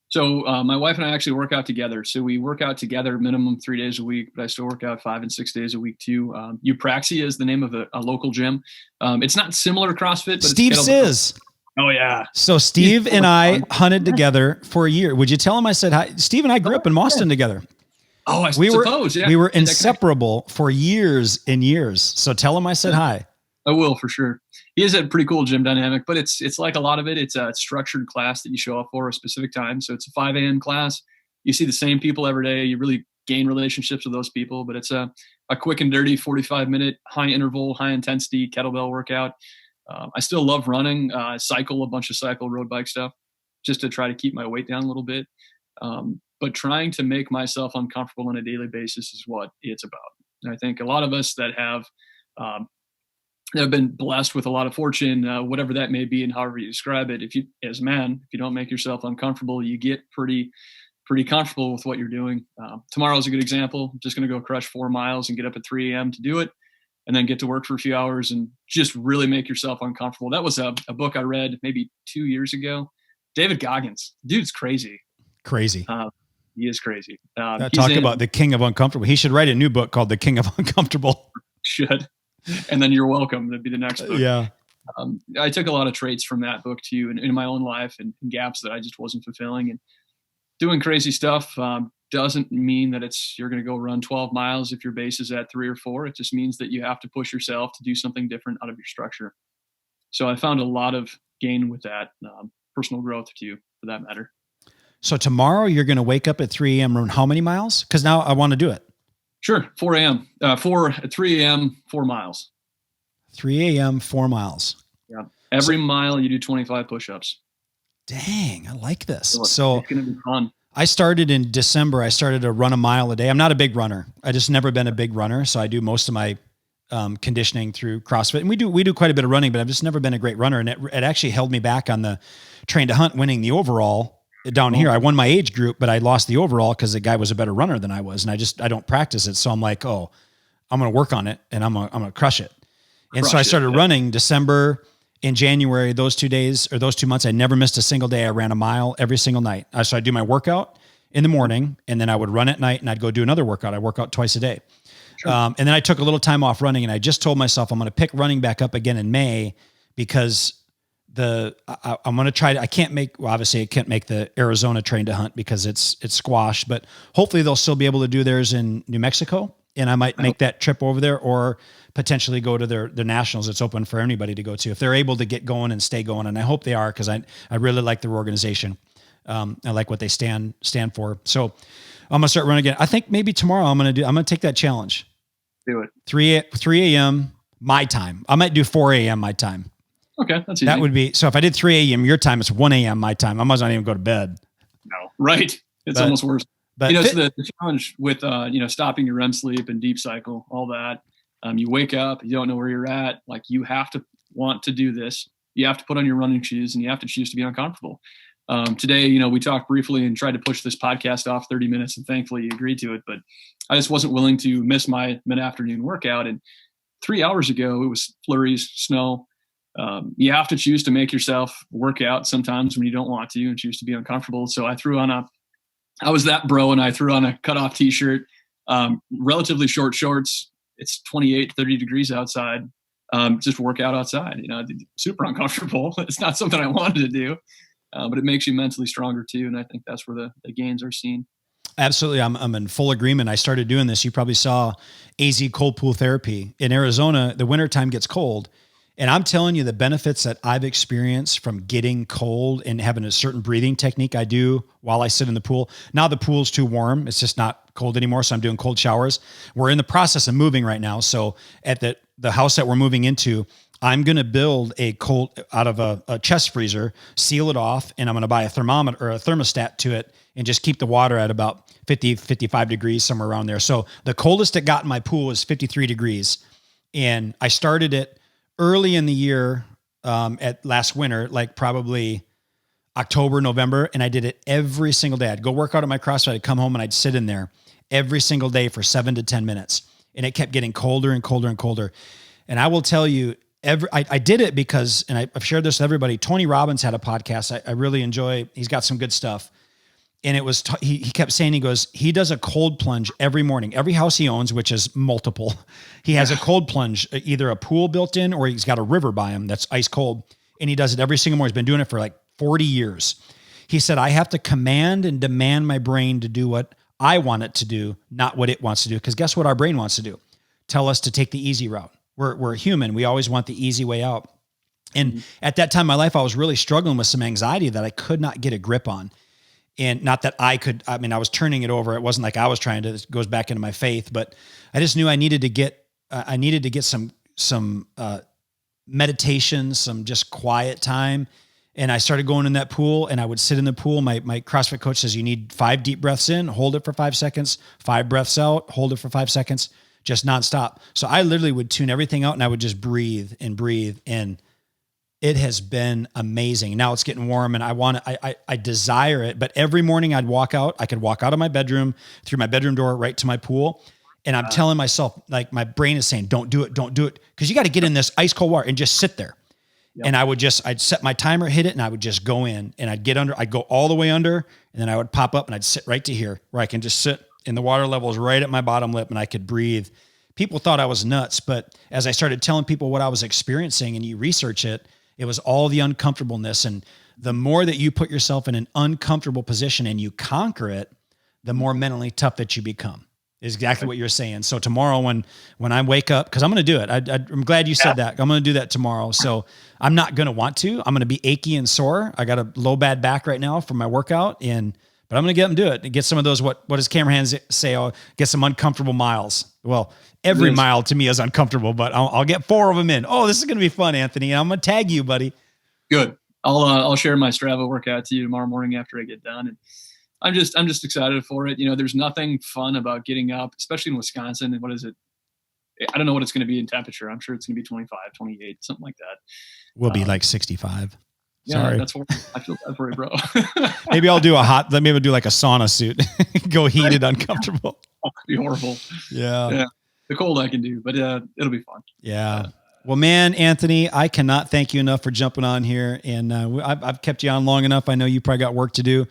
So my wife and I actually work out together. So we work out together minimum 3 days a week, but I still work out 5 and 6 days a week too. Eupraxia is the name of a local gym. It's not similar to CrossFit, but Steve's is. Oh yeah. So Steve and I hunted together for a year. Would you tell him I said hi? Steve and I grew up in Boston together. Oh, I suppose. Yeah. We were inseparable for years and years. So tell him I said hi. I will for sure. He is a pretty cool gym dynamic, but it's like a lot of it. It's a structured class that you show up for a specific time. So it's a 5 a.m. class. You see the same people every day. You really gain relationships with those people, but it's a quick and dirty 45-minute high interval, high intensity kettlebell workout. I still love running, cycle a bunch of road bike stuff just to try to keep my weight down a little bit. But trying to make myself uncomfortable on a daily basis is what it's about. And I think a lot of us that have been blessed with a lot of fortune, whatever that may be and however you describe it, if you don't make yourself uncomfortable, you get pretty comfortable with what you're doing. Tomorrow's a good example. I'm just going to go crush 4 miles and get up at 3 a.m. to do it, and then get to work for a few hours and just really make yourself uncomfortable. That was a book I read maybe 2 years ago. David Goggins, dude's crazy. Crazy. He is crazy. Talk about the king of uncomfortable. He should write a new book called The King of Uncomfortable. Should. And then You're Welcome. That'd be the next book. Yeah. I took a lot of traits from that book too, in my own life and gaps that I just wasn't fulfilling. And doing crazy stuff doesn't mean that you're going to go run 12 miles if your base is at 3 or 4. It just means that you have to push yourself to do something different out of your structure. So I found a lot of gain with that, personal growth too, for that matter. So tomorrow you're going to wake up at 3 a.m. run how many miles? Because now I want to do it. Sure. 4 a.m. 3 a.m., 4 miles. 3 a.m., 4 miles. Yeah. Every mile you do 25 push-ups. Dang, I like this. So it's going to be fun. I started in December. I started to run a mile a day. I'm not a big runner. I just never been a big runner. So I do most of my conditioning through CrossFit, and we do quite a bit of running, but I've just never been a great runner. And it actually held me back on the train to hunt, winning the overall down here. I won my age group, but I lost the overall because the guy was a better runner than I was. And I don't practice it. So I'm like, I'm going to work on it and I'm going to crush it. And so I started running December and January, those 2 days or those 2 months. I never missed a single day. I ran a mile every single night. So I'd do my workout in the morning and then I would run at night and I'd go do another workout. I work out twice a day. Sure. And then I took a little time off running and I just told myself I'm going to pick running back up again in May because I'm going to try to, obviously I can't make the Arizona train to hunt because it's squash, but hopefully they'll still be able to do theirs in New Mexico. And I might make that trip over there or potentially go to their nationals. It's open for anybody to go to if they're able to get going and stay going. And I hope they are, because I really like their organization. I like what they stand for. So I'm going to start running again. I think maybe tomorrow I'm going to take that challenge. Do it. 3 a.m. my time. I might do 4 a.m. my time. Okay. That's easy. That would be, so if I did 3 a.m. your time, it's 1 a.m. my time. I might not even go to bed. No. Right. It's almost worse. But it's the challenge with, stopping your REM sleep and deep cycle, all that. You wake up, you don't know where you're at. Like, you have to want to do this. You have to put on your running shoes and you have to choose to be uncomfortable. Today, we talked briefly and tried to push this podcast off 30 minutes and thankfully you agreed to it, but I just wasn't willing to miss my mid-afternoon workout. And 3 hours ago, it was flurries, snow. You have to choose to make yourself work out sometimes when you don't want to and choose to be uncomfortable. So I was that bro and I threw on a cutoff t-shirt, relatively short shorts. It's 28, 30 degrees outside. Just work out outside, super uncomfortable. It's not something I wanted to do, but it makes you mentally stronger too. And I think that's where the gains are seen. Absolutely. I'm in full agreement. I started doing this. You probably saw AZ cold pool therapy in Arizona. The wintertime gets cold. And I'm telling you the benefits that I've experienced from getting cold and having a certain breathing technique I do while I sit in the pool. Now the pool's too warm. It's just not cold anymore. So I'm doing cold showers. We're in the process of moving right now. So at the house that we're moving into, I'm going to build a cold out of a chest freezer, seal it off. And I'm going to buy a thermometer or a thermostat to it and just keep the water at about 50, 55 degrees, somewhere around there. So the coldest it got in my pool is 53 degrees. And I started it early in the year, at last winter, like probably October, November. And I did it every single day. I'd go work out at my CrossFit. I'd come home and I'd sit in there every single day for 7 to 10 minutes. And it kept getting colder and colder and colder. And I will tell you, I did it because, and I've shared this with everybody, Tony Robbins had a podcast. I really enjoy, he's got some good stuff. And it was, he kept saying, he does a cold plunge every morning. Every house he owns, which is multiple, he has a cold plunge, either a pool built in or he's got a river by him that's ice cold. And he does it every single morning. He's been doing it for like 40 years. He said, I have to command and demand my brain to do what I want it to do, not what it wants to do. Because guess what our brain wants to do? Tell us to take the easy route. We're human. We always want the easy way out. And at that time in my life, I was really struggling with some anxiety that I could not get a grip on. And not that I was turning it over. It wasn't like I was trying to, it goes back into my faith, but I just knew I needed to get some meditation, some just quiet time. And I started going in that pool and I would sit in the pool. My CrossFit coach says, you need 5 deep breaths in, hold it for 5 seconds, 5 breaths out, hold it for 5 seconds, just nonstop. So I literally would tune everything out and I would just breathe. And it has been amazing. Now it's getting warm and I desire it, but every morning I'd walk out. I could walk out of my bedroom, through my bedroom door, right to my pool. And I'm telling myself, like, my brain is saying, don't do it. Cause you got to get in this ice cold water and just sit there. Yep. And I'd set my timer, hit it, and I would just go in and I'd get under, I'd go all the way under, and then I would pop up and I'd sit right to here where I can just sit and the water level is right at my bottom lip and I could breathe people thought I was nuts. But as I started telling people what I was experiencing and you research it, it was all the uncomfortableness. And the more that you put yourself in an uncomfortable position and you conquer it, the more mentally tough that you become. Is exactly what you're saying. So tomorrow when I wake up, because I'm going to do it. I'm glad you said that. I'm going to do that tomorrow. So I'm not going to want to. I'm going to be achy and sore. I got a low bad back right now from my workout, but I'm going to get them to do it and get some of those, what does camera hands say? I'll get some uncomfortable miles. Well, every mile to me is uncomfortable, but I'll get 4 of them in. Oh, this is going to be fun, Anthony. I'm going to tag you, buddy. Good. I'll share my Strava workout to you tomorrow morning after I get done. And I'm just excited for it. There's nothing fun about getting up, especially in Wisconsin. And what is it? I don't know what it's going to be in temperature. I'm sure it's going to be 25, 28, something like that. We'll be like 65. Yeah, Sorry. that's what I feel bad for you, bro. Maybe I'll do maybe I'll do like a sauna suit, go heated, uncomfortable. It'd be horrible. Yeah. The cold I can do, but it'll be fun. Yeah. Well, man, Anthony, I cannot thank you enough for jumping on here. And I've kept you on long enough. I know you probably got work to do.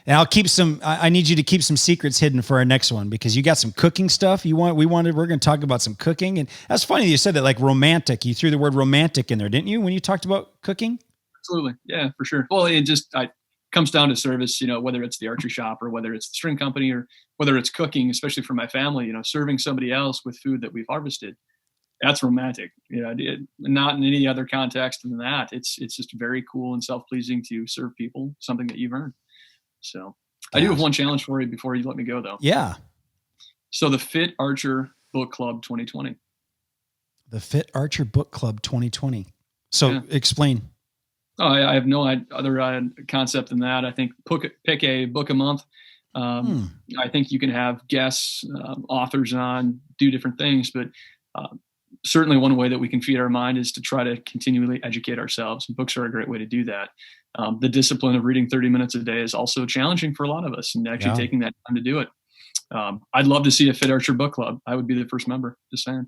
And I'll keep I need you to keep some secrets hidden for our next one, because you got some cooking stuff we're going to talk about some cooking. And that's funny that you said that, like romantic. You threw the word romantic in there, didn't you, when you talked about cooking? Absolutely. Yeah, for sure. Well, it just comes down to service, whether it's the archery shop or whether it's the string company or whether it's cooking, especially for my family, serving somebody else with food that we've harvested. That's romantic. Not in any other context than that. It's just very cool and self-pleasing to serve people something that you've earned. So I do have one challenge for you before you let me go, though. Yeah. So the Fit Archer Book Club 2020. The Fit Archer Book Club 2020. So explain. Oh, I have no other concept than that. I think pick a book a month. I think you can have guests, authors on, do different things, but certainly one way that we can feed our mind is to try to continually educate ourselves. And books are a great way to do that. The discipline of reading 30 minutes a day is also challenging for a lot of us, and actually taking that time to do it. I'd love to see a Fit Archer book club. I would be the first member. Just saying.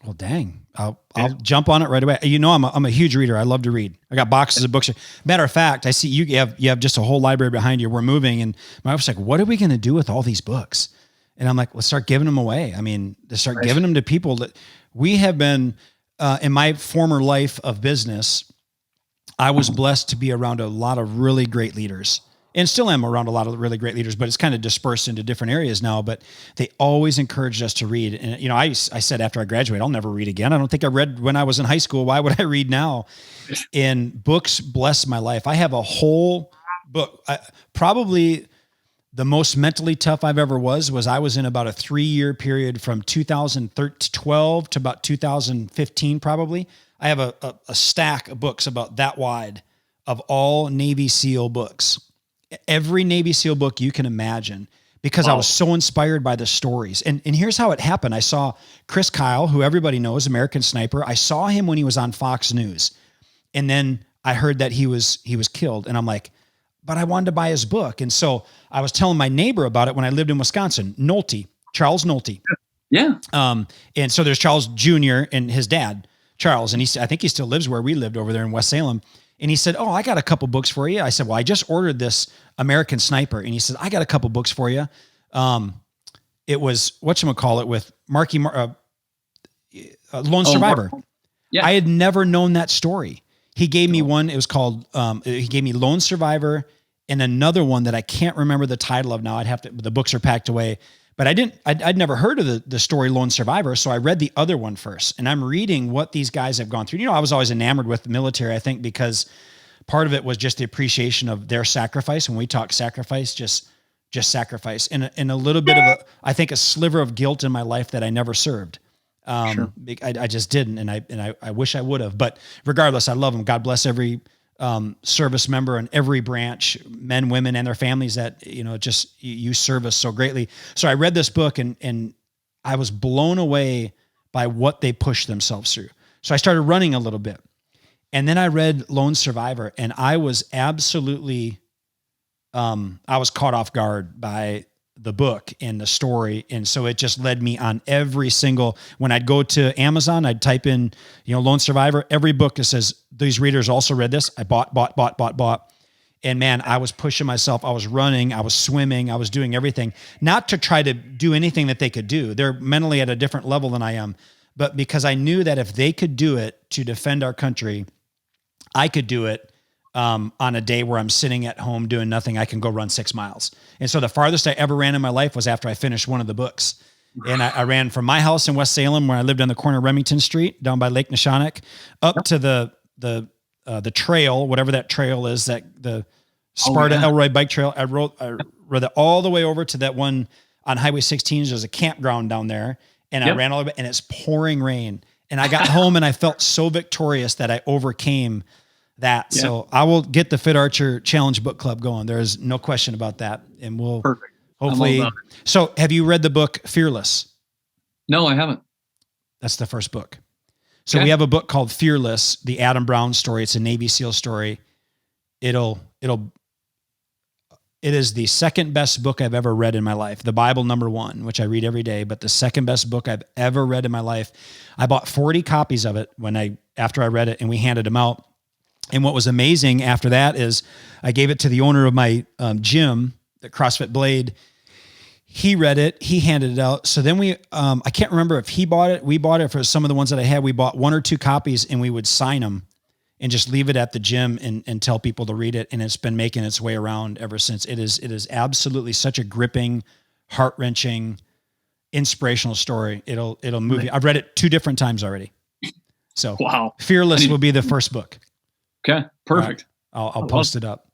Well, dang, I'll jump on it right away. I'm a huge reader. I love to read. I got boxes of books. Matter of fact, I see you have just a whole library behind you. We're moving, and my wife's like, "What are we going to do with all these books?" And I'm like, "Let's start giving them away." I mean, let's start giving them to people that we have been. In my former life of business, I was blessed to be around a lot of really great leaders, and still am around a lot of really great leaders, but it's kind of dispersed into different areas now. But they always encouraged us to read. And, I said after I graduated, I'll never read again. I don't think I read when I was in high school. Why would I read now? And books bless my life. I have a whole book. Probably the most mentally tough I've ever was I was in about a 3-year period from 2012 to about 2015, probably. I have a stack of books about that wide of all Navy SEAL books. Every Navy SEAL book you can imagine, because I was so inspired by the stories. And here's how it happened. I saw Chris Kyle, who everybody knows, American Sniper. I saw him when he was on Fox News. And then I heard that he was killed. And I'm like, but I wanted to buy his book. And so I was telling my neighbor about it when I lived in Wisconsin, Charles Nolte. Yeah. And so there's Charles Jr. and his dad, Charles. And I think he still lives where we lived over there in West Salem. And he said, "Oh, I got a couple books for you." I said, "Well, I just ordered this American Sniper." And he said, "I got a couple books for you." It was whatchamacallit with Lone Survivor. Yeah. I had never known that story. He gave me one. It was called, he gave me Lone Survivor and another one that I can't remember the title of now. The books are packed away. But I'd never heard of the story Lone Survivor. So I read the other one first, and I'm reading what these guys have gone through. I was always enamored with the military, I think, because part of it was just the appreciation of their sacrifice. When we talk sacrifice, just sacrifice, and a little bit of I think a sliver of guilt in my life that I never served. Sure. I just didn't. And I wish I would have, but regardless, I love them. God bless every service member in every branch, men, women, and their families that, just you serve us so greatly. So I read this book and I was blown away by what they pushed themselves through. So I started running a little bit, and then I read Lone Survivor, and I was absolutely, I was caught off guard by the book and the story. And so it just led me on every single, when I'd go to Amazon, I'd type in, Lone Survivor, every book that says these readers also read this. I bought. And man, I was pushing myself. I was running, I was swimming, I was doing everything, not to try to do anything that they could do. They're mentally at a different level than I am, but because I knew that if they could do it to defend our country, I could do it on a day where I'm sitting at home doing nothing. I can go run 6 miles. And so the farthest I ever ran in my life was after I finished one of the books. And I ran from my house in West Salem, where I lived on the corner of Remington Street down by Lake Neshonoc, up to the trail, whatever that trail is, that the Sparta Elroy bike trail. I rode it all the way over to that one on Highway 16. There's a campground down there, and I ran all the way, and it's pouring rain. And I got home and I felt so victorious that I overcame that. Yeah. So I will get the Fit Archer Challenge Book Club going. There is no question about that. And we'll hopefully. So have you read the book Fearless? No, I haven't. That's the first book. So we have a book called Fearless, the Adam Brown story. It's a Navy SEAL story. It is the second best book I've ever read in my life. The Bible, number one, which I read every day, but the second best book I've ever read in my life. I bought 40 copies of it after I read it, and we handed them out. And what was amazing after that is I gave it to the owner of my gym, the CrossFit Blade. He read it, he handed it out. So then I can't remember if he bought it. We bought it for some of the ones that I had. We bought 1 or 2 copies, and we would sign them and just leave it at the gym and tell people to read it. And it's been making its way around ever since. It is absolutely such a gripping, heart-wrenching, inspirational story. It'll move you. I've read it 2 different times already. So Fearless will be the first book. Okay. Perfect. Right. I'll post it up.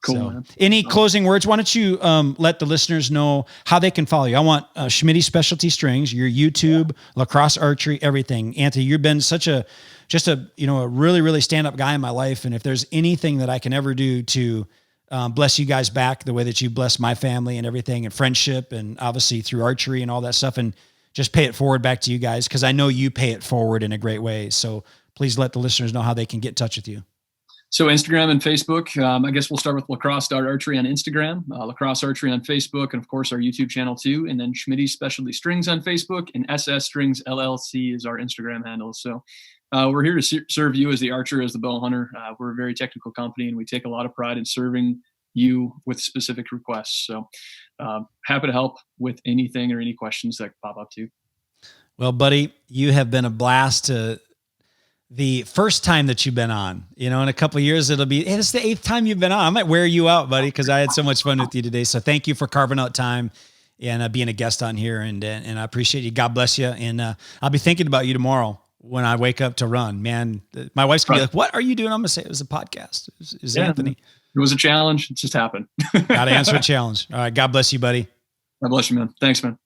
Cool. So, any closing words? Why don't you let the listeners know how they can follow you? I want Schmidty Specialty Strings, your YouTube, LaCrosse Archery, everything. Anthony, you've been such a really, really stand-up guy in my life. And if there's anything that I can ever do to bless you guys back the way that you bless my family and everything, and friendship, and obviously through archery and all that stuff, and just pay it forward back to you guys, because I know you pay it forward in a great way. So please let the listeners know how they can get in touch with you. So Instagram and Facebook, I guess we'll start with LaCrosse Archery on Instagram, LaCrosse Archery on Facebook, and of course our YouTube channel too. And then Schmidty Specialty Strings on Facebook, and SS Strings LLC is our Instagram handle. So we're here to serve you as the archer, as the bow hunter. We're a very technical company, and we take a lot of pride in serving you with specific requests. So happy to help with anything or any questions that pop up too. Well, buddy, you have been a blast to the first time that you've been on. In a couple of years, it's the 8th time you've been on. I might wear you out, buddy, because I had so much fun with you today. So thank you for carving out time and being a guest on here. And I appreciate you. God bless you. And I'll be thinking about you tomorrow when I wake up to run. Man, my wife's going to be like, what are you doing? I'm going to say it was a podcast. It was Anthony. It was a challenge. It just happened. Got to answer a challenge. All right. God bless you, buddy. God bless you, man. Thanks, man.